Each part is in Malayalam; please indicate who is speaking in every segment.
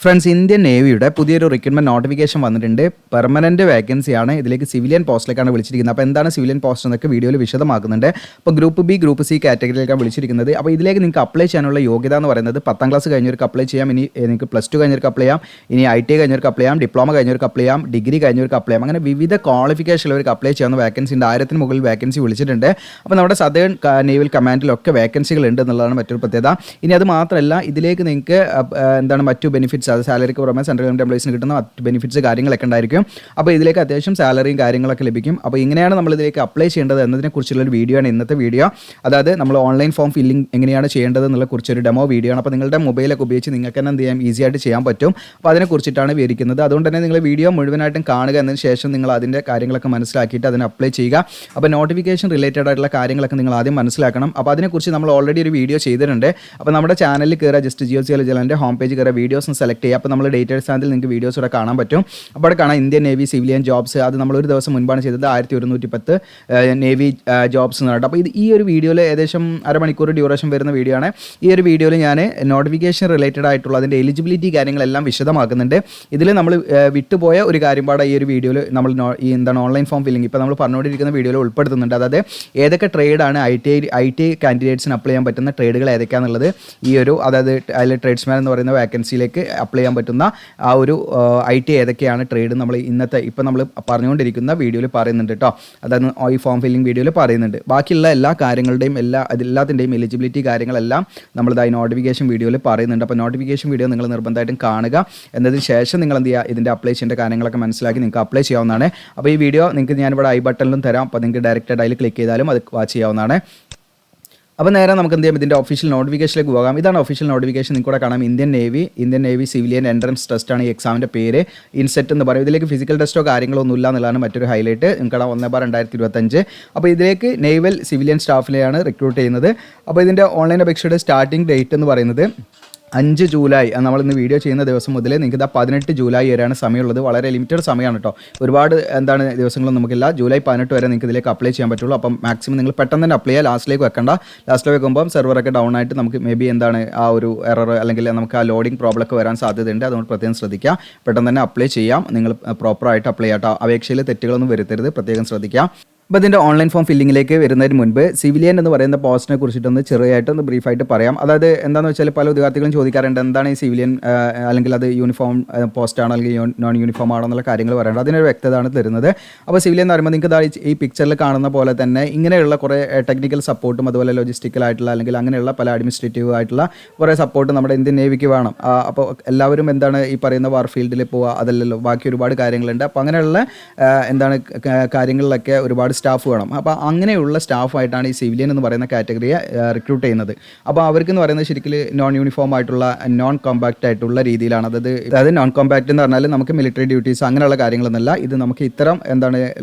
Speaker 1: ഫ്രണ്ട്സ്, ഇന്ത്യൻ നേവിയുടെ പുതിയൊരു റിക്രൂട്ട്മെന്റ് നോട്ടിഫിക്കേഷൻ വന്നിട്ടുണ്ട്. പെർമനന്റ് വേക്കൻസിയാണ്. ഇതിലേക്ക് സിവിലിയൻ പോസ്റ്റിലേക്കാണ് വിളിച്ചിരിക്കുന്നത്. അപ്പോൾ എന്താണ് സിവിലിയൻ പോസ്റ്റ് എന്നൊക്കെ വീഡിയോയിൽ വിശദമാക്കുന്നുണ്ട്. അപ്പോൾ ഗ്രൂപ്പ് ബി, ഗ്രൂപ്പ് സി കാറ്റഗറിയിലേക്കാണ് വിളിച്ചിരിക്കുന്നത്. അപ്പോൾ ഇതിലേക്ക് നിങ്ങൾക്ക് അപ്ലൈ ചെയ്യാനുള്ള യോഗ്യത എന്ന് പറയുന്നത് 10ാം ക്ലാസ് കഴിഞ്ഞവർക്ക് അപ്ലൈ ചെയ്യാം. ഇനി നിങ്ങൾക്ക് +2 കഴിഞ്ഞവർക്ക് അപ്ലൈ ചെയ്യാം. ഇനി ITI കഴിഞ്ഞവർക്ക് അപ്ലൈ ചെയ്യാം. ഡിപ്ലോമ കഴിഞ്ഞവർക്ക് അപ്ലൈ ചെയ്യാം. ഡിഗ്രി കഴിഞ്ഞവർക്ക് അപ്ലൈ ചെയ്യാം. അങ്ങനെ വിവിധ ക്വാളിഫിക്കേഷൻ ഉള്ളവർക്ക് അപ്ലൈ ചെയ്യാവുന്ന വേക്കൻസി ഉണ്ട്. 1000-ന് മുകളിൽ വേക്കൻസി വിളിച്ചിട്ടുണ്ട്. അപ്പോൾ നമ്മുടെ സദേൺ നേവൽ കമാൻഡിലൊക്കെ വേക്കൻസികൾ ഉണ്ട് എന്നുള്ളതാണ് മറ്റൊരു പ്രത്യേകത. ഇനി അത് മാത്രമല്ല, ഇതിലേക്ക് നിങ്ങൾക്ക് മറ്റു ബെനിഫിറ്റ്സ്, അത് സാലറിക്ക് പുറമെ സെൻട്രൽ ഗവൺമെൻറ് എംപ്ലോയീസിന് കിട്ടുന്ന മറ്റ് ബെനിഫിറ്റ്സ് കാര്യങ്ങളൊക്കെ ഉണ്ടായിരിക്കും. അപ്പോൾ ഇതിലേക്ക് അത്യാവശ്യം സാലറിയും കാര്യങ്ങളൊക്കെ ലഭിക്കും. അപ്പോൾ ഇങ്ങനെയാണ് നമ്മൾ ഇതിലേക്ക് അപ്ലൈ ചെയ്യേണ്ടത് എന്നതിനെക്കുറിച്ചുള്ളൊരു വീഡിയോ ആണ് ഇന്നത്തെ വീഡിയോ. അതായത് നമ്മൾ ഓൺലൈൻ ഫോം ഫില്ലിംഗ് എങ്ങനെയാണ് ചെയ്യേണ്ടത് എന്നുള്ള കുറിച്ചൊരു ഡെമോ വീഡിയോ ആണ്. അപ്പോൾ നിങ്ങളുടെ മൊബൈലൊക്കെ ഉപയോഗിച്ച് നിങ്ങൾക്ക് തന്നെ എന്ത് ചെയ്യാം, ഈസി ആയിട്ട് ചെയ്യാൻ പറ്റും. അപ്പോൾ അതിനെക്കുറിച്ചിട്ടാണ് വിവരിക്കുന്നത്. അതുകൊണ്ട് തന്നെ നിങ്ങൾ വീഡിയോ മുഴുവനായിട്ടും കാണുക. എന്നതിന് ശേഷം നിങ്ങൾ അതിൻ്റെ കാര്യങ്ങളൊക്കെ മനസ്സിലാക്കിയിട്ട് അതിന് അപ്ലൈ ചെയ്യുക. അപ്പോൾ നോട്ടിഫിക്കേഷൻ റിലേറ്റഡ് ആയിട്ടുള്ള കാര്യങ്ങളൊക്കെ നിങ്ങൾ ആദ്യം മനസ്സിലാക്കണം. അപ്പോൾ അതിനെക്കുറിച്ച് നമ്മൾ ഓൾറെഡി ഒരു വീഡിയോ ചെയ്തിട്ടുണ്ട്. അപ്പോൾ നമ്മുടെ ചാനലിൽ കയറുക, ജസ്റ്റ് GOC ഹോം പേജ് കയറുക, വീഡിയോസ് സെലക്ട് ചെയ്യുക. അപ്പോൾ നമ്മൾ ഡേറ്റഡ് സ്ഥാനത്തിൽ നിങ്ങൾക്ക് വീഡിയോസ് ഇവിടെ കാണാൻ പറ്റും. അപ്പോൾ അവിടെ കാണാം ഇന്ത്യൻ നേവി സിവിലിയൻ ജോബ്സ്. അത് നമ്മളൊരു ദിവസം മുൻപാണ് ചെയ്തത്. 1110 നേവി ജോബ്സ് എന്ന് പറഞ്ഞിട്ട്. അപ്പോൾ ഈ ഒരു വീഡിയോയിൽ ഏകദേശം അരമണിക്കൂർ ഡ്യൂറേഷൻ വരുന്ന വീഡിയോ ആണ്. ഈ ഒരു വീഡിയോയിൽ ഞാൻ നോട്ടിഫിക്കേഷൻ റിലേറ്റഡ് ആയിട്ടുള്ള അതിൻ്റെ എലിജിബിലിറ്റി കാര്യങ്ങളെല്ലാം വിശദമാക്കുന്നുണ്ട്. ഇതിൽ നമ്മൾ വിട്ടുപോയ ഒരു കാര്യം പാടെ ഈ ഒരു വീഡിയോയിൽ നമ്മൾ ഓൺലൈൻ ഫോം ഫില്ലിംഗ് ഇപ്പോൾ നമ്മൾ പറഞ്ഞുകൊണ്ടിരിക്കുന്ന വീഡിയോയിൽ ഉൾപ്പെടുത്തുന്നുണ്ട്. അതായത് ഏതൊക്കെ ട്രേഡാണ് ITI കാൻഡിഡേറ്റ്സിന് അപ്ലൈ ചെയ്യാൻ പറ്റുന്ന ട്രേഡുകൾ ഏതൊക്കെയാണെന്നുള്ളത് അതായത് അതിൽ ട്രേഡ്സ്മാൻ എന്ന് പറയുന്ന വേക്കൻസിയിലേക്ക് അപ്ലൈ ചെയ്യാൻ പറ്റുന്ന ആ ഒരു ITI ഏതൊക്കെയാണ് ട്രേഡ് നമ്മൾ ഇപ്പോൾ നമ്മൾ പറഞ്ഞുകൊണ്ടിരിക്കുന്ന വീഡിയോയിൽ പറയുന്നുണ്ട് കേട്ടോ. അതായത് ഈ ഫോം ഫില്ലിംഗ് വീഡിയോയിൽ പറയുന്നുണ്ട്. ബാക്കിയുള്ള എല്ലാ കാര്യങ്ങളുടെയും എല്ലാത്തിൻ്റെയും എലിജിബിലിറ്റി കാര്യങ്ങളെല്ലാം നമ്മളിത് ഈ നോട്ടിഫിക്കേഷൻ വീഡിയോയിൽ പറയുന്നുണ്ട്. അപ്പോൾ നോട്ടിഫിക്കേഷൻ വീഡിയോ നിങ്ങൾ നിർബന്ധമായിട്ടും കാണുക. എന്നതിന് ശേഷം നിങ്ങൾ എന്ത് ചെയ്യുക, ഇതിൻ്റെ അപ്ലൈ ചെയ്യേണ്ട കാര്യങ്ങളൊക്കെ മനസ്സിലാക്കി നിങ്ങൾക്ക് അപ്ലൈ ചെയ്യാവുന്നതാണ്. അപ്പോൾ ഈ വീഡിയോ നിങ്ങൾക്ക് ഞാനിവിടെ ബട്ടണിലും തരാം. അപ്പോൾ നിങ്ങൾക്ക് ഡയറക്റ്റായിട്ട് അതിൽ ക്ലിക്ക് ചെയ്താലും അത് വാച്ച് ചെയ്യാവുന്നതാണ്. അപ്പോൾ നേരെ നമുക്ക് എന്ത് ചെയ്യാം, ഇതിൻ്റെ ഒഫീഷ്യൽ നോട്ടിഫിക്കേഷനിലേക്ക് പോകാം. ഇതാണ് ഒഫീഷ്യൽ നോട്ടിഫിക്കേഷൻ. നിങ്ങൾക്ക് കൂടെ കാണാം ഇന്ത്യൻ നേവി സിവിലിയൻ എൻട്രൻസ് ടെസ്റ്റാണ് ഈ എക്സാമിൻ്റെ പേര്. ഇൻസെറ്റ് എന്ന് പറയും. ഇതിലേക്ക് ഫിസിക്കൽ ടെസ്റ്റോ കാര്യങ്ങളോ ഒന്നും ഇല്ല എന്നുള്ളതാണ് മറ്റൊരു ഹൈലൈറ്റ്. നിങ്ങൾക്ക് 1/2025. അപ്പോൾ ഇതിലേക്ക് നേവൽ സിവിലിയൻ സ്റ്റാഫിലെയാണ് റിക്രൂട്ട് ചെയ്യുന്നത്. അപ്പോൾ ഇതിൻ്റെ ഓൺലൈൻ അപേക്ഷയുടെ സ്റ്റാർട്ടിംഗ് ഡേറ്റ് എന്ന് പറയുന്നത് 5 ജൂലൈ. നമ്മളിന്ന് വീഡിയോ ചെയ്യുന്ന ദിവസം മുതൽ നിങ്ങൾക്ക് 18 ജൂലൈ വരെയാണ് സമയമുള്ളത്. വളരെ ലിമിറ്റഡ് സമയമാണ് കേട്ടോ. ഒരുപാട് ദിവസങ്ങളൊന്നും നമുക്കില്ല. ജൂലൈ 18 വരെ നിങ്ങൾക്ക് ഇതിലേക്ക് അപ്ലൈ ചെയ്യാൻ പറ്റുള്ളൂ. അപ്പം മാക്സിമം നിങ്ങൾ പെട്ടെന്ന് തന്നെ അപ്ലൈ ചെയ്യുക. ലാസ്റ്റിലേക്ക് വെക്കണ്ട. ലാസ്റ്റിലേക്ക് വെക്കുമ്പോൾ സെർവറൊക്കെ ഡൗൺ ആയിട്ട് നമുക്ക് മേ ബി ആ ഒരു എറർ അല്ലെങ്കിൽ നമുക്ക് ആ ലോഡിംഗ് പ്രോബ്ലം ഒക്കെ വരാൻ സാധ്യതയുണ്ട്. അതുകൊണ്ട് പ്രത്യേകം ശ്രദ്ധിക്കുക. പെട്ടെന്ന് തന്നെ അപ്ലൈ ചെയ്യാം. നിങ്ങൾ പ്രോപ്പറായിട്ട് അപ്ലൈ ചെയ്യാം കേട്ടോ. അപേക്ഷയിൽ തെറ്റുകളൊന്നും വരുത്തരുത്. പ്രത്യേകം ശ്രദ്ധിക്കുക. അപ്പോൾ ഇതിൻ്റെ ഓൺലൈൻ ഫോം ഫില്ലിങ്ങിലേക്ക് വരുന്നതിന് മുൻപ് സിവിലിയൻ എന്ന് പറയുന്ന പോസ്റ്റിനെ കുറിച്ചിട്ടൊന്ന് ചെറിയായിട്ടൊന്ന് ബ്രീഫായിട്ട് പറയാം. അതായത് എന്താണെന്ന് വെച്ചാൽ പല ഉദ്യോഗാർത്ഥികളും ചോദിക്കാറുണ്ട്, എന്താണ് ഈ സിവിലിയൻ അല്ലെങ്കിൽ അത് യൂണിഫോം പോസ്റ്റാണോ അല്ലെങ്കിൽ നോൺ യൂണിഫോം ആണോ എന്നുള്ള കാര്യങ്ങൾ പറയുന്നത്. അതിനൊരു വ്യക്തതയാണ് തരുന്നത്. അപ്പോൾ സിവിലിയൻ എന്ന് പറയുമ്പോൾ നിങ്ങൾക്ക് ഈ പിക്ചറിൽ കാണുന്ന പോലെ തന്നെ ഇങ്ങനെയുള്ള കുറേ ടെക്നിക്കൽ സപ്പോർട്ടും അതുപോലെ ലോജിസ്റ്റിക്കലായിട്ടുള്ള അല്ലെങ്കിൽ അങ്ങനെയുള്ള പല അഡ്മിനിസ്ട്രേറ്റീവ് ആയിട്ടുള്ള കുറേ സപ്പോർട്ട് നമ്മുടെ ഇന്ത്യൻ നേവിക്ക് വേണം. അപ്പോൾ എല്ലാവരും ഈ പറയുന്ന വാർ ഫീൽഡിൽ പോവുക അതല്ലല്ലോ, ബാക്കി ഒരുപാട് കാര്യങ്ങളുണ്ട്. അപ്പോൾ അങ്ങനെയുള്ള കാര്യങ്ങളിലൊക്കെ ഒരുപാട് സ്റ്റാഫ് വേണം. അപ്പോൾ അങ്ങനെയുള്ള സ്റ്റാഫായിട്ടാണ് ഈ സിവിലിയൻ എന്ന് പറയുന്ന കാറ്റഗറിയെ റിക്രൂട്ട് ചെയ്യുന്നത്. അപ്പോൾ അവർക്ക് എന്ന് പറയുന്നത് ശരിക്കും നോൺ യൂണിഫോം ആയിട്ടുള്ള നോൺ കോമ്പാക്റ്റ് ആയിട്ടുള്ള രീതിയിലാണ്. അതായത് നോൺ കോമ്പാക്റ്റ് എന്ന് പറഞ്ഞാൽ നമുക്ക് മിലിറ്ററി ഡ്യൂട്ടീസ് അങ്ങനെയുള്ള കാര്യങ്ങളൊന്നുമല്ല. ഇത് നമുക്ക് ഇത്തരം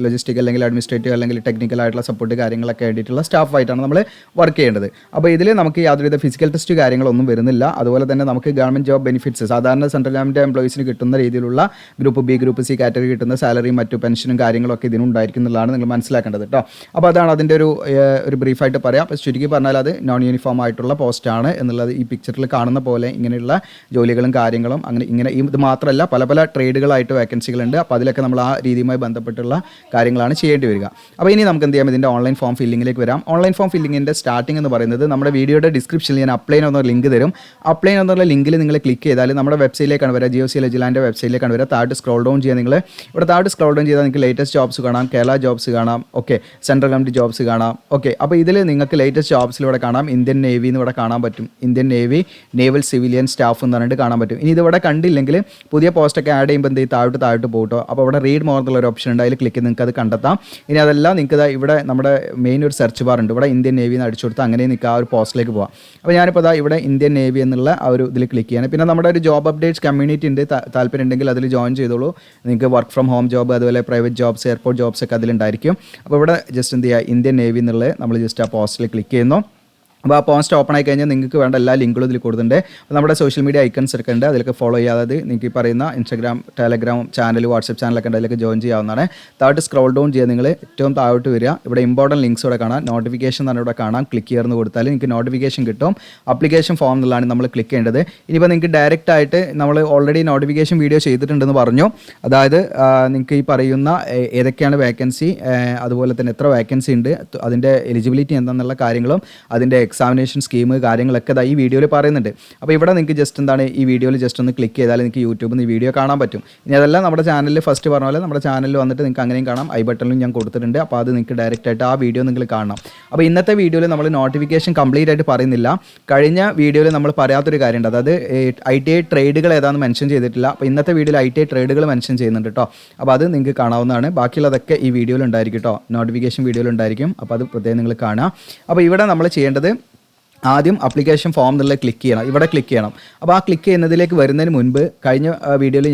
Speaker 1: ലോജിസ്റ്റിക് അല്ലെങ്കിൽ അഡ്മിനിസ്ട്രേറ്റീവ് അല്ലെങ്കിൽ ടെക്നിക്കൽ ആയിട്ടുള്ള സപ്പോർട്ട് കാര്യങ്ങളൊക്കെ വേണ്ടിയിട്ടുള്ള സ്റ്റാഫായിട്ടാണ് നമ്മൾ വർക്ക് ചെയ്യേണ്ടത്. അപ്പോൾ ഇതിൽ നമുക്ക് യാതൊരുവിധ ഫിസിക്കൽ ടെസ്റ്റ് കാര്യങ്ങളൊന്നും വരുന്നില്ല. അതുപോലെ തന്നെ നമുക്ക് ഗവൺമെൻറ് ജോബ് ബെനിഫിറ്റ്സ് സാധാരണ സെൻട്രൽ ഗവൺമെൻറ് എംപ്ലോയീസിന് കിട്ടുന്ന രീതിയിലുള്ള group B, group C category കിട്ടുന്ന സാലറിയും മറ്റു പെൻഷനും കാര്യങ്ങളൊക്കെ ഇതിനുണ്ടായിരിക്കുന്നതാണ് നിങ്ങൾ മനസ്സിലാക്കേണ്ടത് കേട്ടോ. അപ്പോൾ അതാണ് അതിൻ്റെ ഒരു ബ്രീഫായിട്ട് പറയാം. അപ്പോൾ ചുരുക്കി പറഞ്ഞാൽ അത് നോൺ യൂണിഫോം ആയിട്ടുള്ള പോസ്റ്റാണ് എന്നുള്ളത് ഈ പിക്ചറിൽ കാണുന്ന പോലെ ഇങ്ങനെയുള്ള ജോലികളും കാര്യങ്ങളും ഇങ്ങനെ ഇത് മാത്രമല്ല പല ട്രേഡുകളായിട്ട് വേക്കൻസികളുണ്ട്. അപ്പോൾ അതിലൊക്കെ നമ്മൾ ആ രീതിയുമായി ബന്ധപ്പെട്ടുള്ള കാര്യങ്ങളാണ് ചെയ്യേണ്ടി വരിക. അപ്പോൾ ഇനി നമുക്ക് എന്ത് ചെയ്യാം, ഇതിൻ്റെ ഓൺലൈൻ ഫോം ഫില്ലിങ്ങിലേക്ക് വരാം. ഓൺലൈൻ ഫോം ഫില്ലിങ്ങിൻ്റെ സ്റ്റാർട്ടിംഗ് എന്ന് പറയുന്നത് നമ്മുടെ വീഡിയോയുടെ ഡിസ്ക്രിപ്ഷനിൽ ഞാൻ അപ്ലൈ എന്ന ലിങ്ക് തരും. അപ്ലൈ എന്നുള്ള ലിങ്കിൽ നിങ്ങൾ ക്ലിക്ക് ചെയ്താൽ നമ്മുടെ വെബ്സൈറ്റിലേക്കാണ് വരിക. GOC വെബ്സൈറ്റിലേക്കാണ് വരിക. താഴോട്ട് സ്ക്രോൾ ഡൗൺ ചെയ്യുക. നിങ്ങൾ ഇവിടെ താഴോട്ട് സ്ക്രോൾ ഡൗൺ ചെയ്താൽ നിങ്ങൾക്ക് ലേറ്റസ്റ്റ് ജോബ്സ് കാണാം, കേരള ജോബ്സ് കാണാം, ഓക്കെ, സെൻട്രൽ ഗവൺമെൻറ് ജോബ്സ് കാണാം, ഓക്കെ. അപ്പോൾ ഇതിൽ നിങ്ങൾക്ക് ലേറ്റസ്റ്റ് ജോബ്സിലൂടെ കാണാം. ഇന്ത്യൻ നേവി എന്ന് ഇവിടെ കാണാൻ പറ്റും. Indian navy naval civilian staff എന്ന് പറഞ്ഞിട്ട് കാണാൻ പറ്റും. ഇനി ഇതിവിടെ കണ്ടില്ലെങ്കിൽ പുതിയ പോസ്റ്റൊക്കെ ആഡ് ചെയ്യുമ്പോൾ എന്ത് ചെയ്യും, താഴോട്ട് പോകട്ടോ. അപ്പോൾ ഇവിടെ റീഡ് മോർ എന്നുള്ള ഓപ്ഷൻ ഉണ്ട്. അതിൽ ക്ലിക്ക് ചെയ്ത് നിങ്ങൾക്ക് അത് കണ്ടെത്താം. ഇനി അതല്ല നിങ്ങൾക്ക് ഇവിടെ നമ്മുടെ മെയിൻ ഒരു സെർച്ച് ബാർ ഉണ്ട്. ഇവിടെ ഇന്ത്യൻ നേവി എന്ന് അടിച്ചു കൊടുത്താൽ അങ്ങനെ നിങ്ങൾക്ക് ആ ഒരു പോസ്റ്റിലേക്ക് പോകാം. അപ്പോൾ ഞാനിപ്പോൾ ഇവിടെ ഇന്ത്യൻ നേവി എന്നുള്ള ആ ഒരു ഇതിൽ ക്ലിക്ക് ചെയ്യണം. പിന്നെ നമ്മുടെ ഒരു ജോബ് അപ്ഡേറ്റ്സ് കമ്മ്യൂണിറ്റി ഉണ്ട്. താല്പര്യം ഉണ്ടെങ്കിൽ അതിൽ ജോയിൻ ചെയ്തോളൂ. നിങ്ങൾക്ക് വർക്ക് ഫ്രം ഹോം ജോബ് അതുപോലെ പ്രൈവറ്റ് ജോബ്സ്, എയർപോർട്ട് ജോബ്സ് ഒക്കെ അതിലുണ്ടായിരിക്കും. അപ്പോൾ ഇവിടെ ജസ്റ്റ് എന്ത് ചെയ്യുക, ഇന്ത്യൻ നേവി എന്നുള്ളത് നമ്മൾ ജസ്റ്റ് ആ പോസ്റ്റിൽ ക്ലിക്ക് ചെയ്യുന്നു. അപ്പോൾ ആ പോസ്റ്റ് ഓപ്പൺ ആയി കഴിഞ്ഞാൽ നിങ്ങൾക്ക് വേണ്ട എല്ലാ ലിങ്കുകളും ഇതിൽ കൊടുത്തിട്ടുണ്ട്. അപ്പോൾ നമ്മുടെ സോഷ്യൽ മീഡിയ ഐക്കൺസ് ഒക്കെ ഉണ്ട്, അതിലൊക്കെ ഫോളോ ചെയ്യാതെ നിങ്ങൾക്ക് ഈ പറയുന്ന ഇൻസ്റ്റാഗ്രാം, ടെലഗ്രാം ചാനൽ, വാട്സപ്പ് ചാനലൊക്കെ ഉണ്ട്, അതിലൊക്കെ ജോയിൻ ചെയ്യാവുന്നതാണ്. താഴോട്ട് സ്ക്രോൾ ഡൗൺ ചെയ്യുക, നിങ്ങൾ ഏറ്റവും താഴോട്ട് വരിക, ഇവിടെ ഇമ്പോർട്ടൻറ്റ് ലിങ്ക്സ് ഇവിടെ കാണാം, നോട്ടിഫിക്കേഷൻ തന്നെ ഇവിടെ കാണാം. ക്ലിക്ക് ചെയ്യുന്ന കൊടുത്താൽ നിങ്ങൾക്ക് നോട്ടിഫിക്കേഷൻ കിട്ടും. ആപ്ലിക്കേഷൻ ഫോം എന്നുള്ളതാണ് നമ്മൾ ക്ലിക്ക് ചെയ്യേണ്ടത്. ഇനിയിപ്പോൾ നിങ്ങൾക്ക് ഡയറക്റ്റ് ആയിട്ട് നമ്മൾ ഓൾറെഡി നോട്ടിഫിക്കേഷൻ വീഡിയോ ചെയ്തിട്ടുണ്ടെന്ന് പറഞ്ഞു. അതായത് നിങ്ങൾക്ക് ഈ പറയുന്ന ഏതൊക്കെയാണ് വേക്കൻസി, അതുപോലെ തന്നെ എത്ര വേക്കൻസി ഉണ്ട്, അതിൻ്റെ എലിജിബിലിറ്റി എന്താണെന്നുള്ള കാര്യങ്ങളും അതിൻ്റെ എക്സാമിനേഷൻ സ്കീം കാര്യങ്ങളൊക്കെ ഈ വീഡിയോയിൽ പറയുന്നുണ്ട്. അപ്പോൾ ഇവിടെ നിങ്ങൾക്ക് ജസ്റ്റ് എന്താണ് ഈ വീഡിയോയിൽ ജസ്റ്റ് ഒന്ന് ക്ലിക്ക് ചെയ്താൽ നിങ്ങൾക്ക് യൂട്യൂബിൽ നിന്ന് ഈ വീഡിയോ കാണാൻ പറ്റും. ഇനി അതെല്ലാം നമ്മുടെ ചാനലിൽ ഫസ്റ്റ് പറഞ്ഞ പോലെ നമ്മുടെ ചാനലിൽ വന്നിട്ട് നിങ്ങൾക്ക് അങ്ങനെയും കാണാം, ഐ ബട്ടണിലും ഞാൻ കൊടുത്തിട്ടുണ്ട്. അപ്പോൾ അത് നിങ്ങൾക്ക് ഡയറക്റ്റ് ആയിട്ട് ആ വീഡിയോ നിങ്ങൾ കാണണം. അപ്പോൾ ഇന്നത്തെ വീഡിയോയിൽ നമ്മൾ നോട്ടിഫിക്കേഷൻ കംപ്ലീറ്റ് ആയിട്ട് പറയുന്നില്ല. കഴിഞ്ഞ വീഡിയോയിൽ നമ്മൾ പറയാത്തൊരു കാര്യമുണ്ട്, അതായത് ITI ട്രേഡുകൾ ഏതാണെന്ന് മെൻഷൻ ചെയ്തിട്ടില്ല. അപ്പോൾ ഇന്നത്തെ വീഡിയോയിൽ ITI ട്രേഡുകൾ മെൻഷൻ ചെയ്യുന്നുണ്ട് കേട്ടോ. അപ്പോൾ അത് നിങ്ങൾക്ക് കാണാവുന്നതാണ്. ബാക്കിയുള്ളതൊക്കെ ഈ വീഡിയോയിൽ ഉണ്ടായിരിക്കും കേട്ടോ, നോട്ടിഫിക്കേഷൻ വീഡിയോയിൽ ഉണ്ടായിരിക്കും. അപ്പോൾ അത് പ്രത്യേകം നിങ്ങൾ കാണുക. അപ്പോൾ ഇവിടെ നമ്മൾ ചെയ്യേണ്ടത് ആദ്യം ആപ്ലിക്കേഷൻ ഫോം എന്നുള്ളത് ക്ലിക്ക് ചെയ്യണം, ഇവിടെ ക്ലിക്ക് ചെയ്യണം. അപ്പോൾ ആ ക്ലിക്ക് ചെയ്യുന്നതിലേക്ക് വരുന്നതിന് മുൻപ് കഴിഞ്ഞ വീഡിയോയിൽ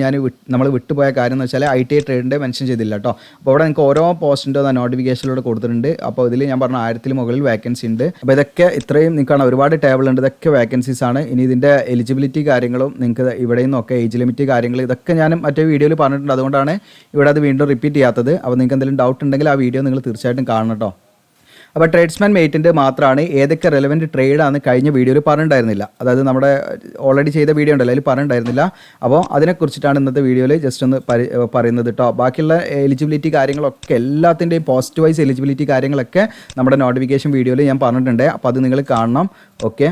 Speaker 1: നമ്മൾ വിട്ടുപോയ കാര്യം എന്ന് വെച്ചാൽ ITI ട്രേഡിൻ്റെ മെൻഷൻ ചെയ്തില്ല കേട്ടോ. അപ്പോൾ ഇവിടെ നിങ്ങൾക്ക് ഓരോ പോസ്റ്റിൻ്റെ നോട്ടിഫിക്കേഷനിലൂടെ കൊടുത്തിട്ടുണ്ട്. അപ്പോൾ ഇതിൽ ഞാൻ പറഞ്ഞ 1000 മുകളിൽ വേക്കൻസി ഉണ്ട്. അപ്പോൾ ഇതൊക്കെ ഇത്രയും നിങ്ങൾക്ക് ഒരുപാട് ടേബിൾ ഉണ്ട്, ഇതൊക്കെ വേക്കൻസീസ് ആണ്. ഇനി ഇതിൻ്റെ എലിജിബിലിറ്റി കാര്യങ്ങളും നിങ്ങൾക്ക് ഇവിടെ നിന്നൊക്കെ ഏജ് ലിമിറ്റ് കാര്യങ്ങൾ ഇതൊക്കെ ഞാൻ മറ്റേ വീഡിയോയിൽ പറഞ്ഞിട്ടുണ്ട്, അതുകൊണ്ടാണ് ഇവിടെ അത് വീണ്ടും റിപ്പീറ്റ് ചെയ്യാത്തത്. അപ്പോൾ നിങ്ങൾക്ക് എന്തെങ്കിലും ഡൗട്ട് ഉണ്ടെങ്കിൽ ആ വീഡിയോ നിങ്ങൾ തീർച്ചയായിട്ടും കാണണം കേട്ടോ. അപ്പോൾ ട്രേഡ്സ്മാൻ മേറ്റിൻ്റെ മാത്രമാണ് ഏതൊക്കെ റെലവൻറ്റ് ട്രേഡാണ് കഴിഞ്ഞ വീഡിയോയിൽ പറഞ്ഞിട്ടുണ്ടായിരുന്നില്ല. അതായത് നമ്മുടെ ഓൾറെഡി ചെയ്ത വീഡിയോ ഉണ്ടല്ലോ, അതിൽ പറഞ്ഞിട്ടുണ്ടായിരുന്നില്ല. അപ്പോൾ അതിനെക്കുറിച്ചിട്ടാണ് ഇന്നത്തെ വീഡിയോയിൽ ജസ്റ്റ് ഒന്ന് പറയുന്നത് കേട്ടോ. ബാക്കിയുള്ള എലിജിബിലിറ്റി കാര്യങ്ങളൊക്കെ എല്ലാത്തിൻ്റെയും പോസ്റ്റ് വൈസ് എലിജിബിലിറ്റി കാര്യങ്ങളൊക്കെ നമ്മുടെ നോട്ടിഫിക്കേഷൻ വീഡിയോയിൽ ഞാൻ പറഞ്ഞിട്ടുണ്ട്. അപ്പോൾ അത് നിങ്ങൾ കാണണം. ഓക്കെ,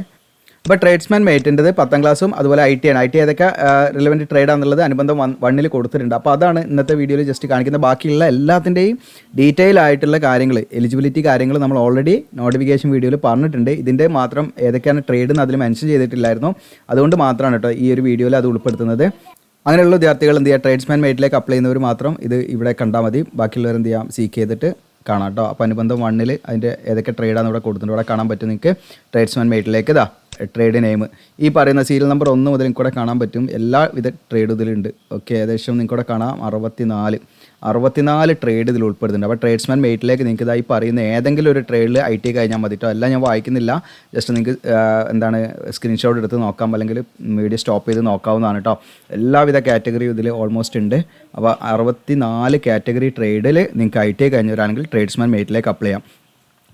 Speaker 1: അപ്പോൾ ട്രേഡ്സ്മാൻ മേറ്റിൻ്റെത് 10ാം ക്ലാസ്സും അതുപോലെ ITI ആണ്. ITI ഏതൊക്കെ റിലവൻറ്റ് ട്രേഡാണെന്നുള്ളത് അനുബന്ധം 1ൽ കൊടുത്തിട്ടുണ്ട്. അപ്പോൾ അതാണ് ഇന്നത്തെ വീഡിയോയിൽ ജസ്റ്റ് കാണിക്കുന്നത്. ബാക്കിയുള്ള എല്ലാത്തിൻ്റെയും ഡീറ്റെയിൽ ആയിട്ടുള്ള കാര്യങ്ങൾ, എലിജിബിലിറ്റി കാര്യങ്ങൾ നമ്മൾ ഓൾറെഡി നോട്ടിഫിക്കേഷൻ വീഡിയോയിൽ പറഞ്ഞിട്ടുണ്ട്. ഇതിൻ്റെ മാത്രം ഏതൊക്കെയാണ് ട്രേഡ് എന്ന് അതിൽ മെൻഷൻ ചെയ്തിട്ടില്ലായിരുന്നു, അതുകൊണ്ട് മാത്രമാണ് കേട്ടോ ഈ ഒരു വീഡിയോയിൽ അത് ഉൾപ്പെടുത്തുന്നത്. അങ്ങനെയുള്ള വിദ്യാർത്ഥികൾ എന്ത് ചെയ്യുക, ട്രേഡ്സ്മാൻ മേറ്റിലേക്ക് അപ്ലൈ ചെയ്യുന്നവർ മാത്രം ഇത് ഇവിടെ കണ്ടാൽ മതി. ബാക്കിയുള്ളവർ എന്ത് ചെയ്യാം, സീക്ക് ചെയ്തിട്ട് കാണാം കേട്ടോ. അപ്പോൾ അനുബന്ധം 1ൽ അതിൻ്റെ ഏതൊക്കെ ട്രേഡാണെന്ന് ഇവിടെ കൊടുത്തിട്ടുണ്ട്, ഇവിടെ കാണാൻ പറ്റും നിങ്ങൾക്ക്. ട്രേഡ്സ്മാൻ മേറ്റിലേക്ക് ട്രേഡ് നെയിം ഈ പറയുന്ന സീരിയൽ നമ്പർ 1 മുതൽ നിങ്ങൾക്ക് കാണാൻ പറ്റും. എല്ലാവിധ ട്രേഡ് ഇതിലുണ്ട്. ഓക്കെ, ഏകദേശം നിങ്ങൾക്ക് കാണാം 64 ട്രേഡ് ഇതിൽ ഉൾപ്പെടുന്നുണ്ട്. അപ്പോൾ ട്രേഡ്സ്മാൻ മേറ്റിലേക്ക് നിങ്ങൾക്ക് ഇതായി പറയുന്ന ഏതെങ്കിലും ഒരു ട്രേഡിൽ ITI കഴിഞ്ഞാൽ മതി കേട്ടോ. എല്ലാം ഞാൻ വായിക്കുന്നില്ല, ജസ്റ്റ് നിങ്ങൾക്ക് സ്ക്രീൻഷോട്ട് എടുത്ത് നോക്കാം, അല്ലെങ്കിൽ വീഡിയോ സ്റ്റോപ്പ് ചെയ്ത് നോക്കാവുന്നതാണ് കേട്ടോ. എല്ലാവിധ കാറ്റഗറിയും ഇതിൽ ഓൾമോസ്റ്റ് ഉണ്ട്. അപ്പോൾ 64 കാറ്റഗറി ട്രേഡിൽ നിങ്ങൾക്ക് ITI കഴിഞ്ഞവരാണെങ്കിൽ ട്രേഡ്സ്മാൻ മേറ്റിലേക്ക് അപ്ലൈ ചെയ്യാം.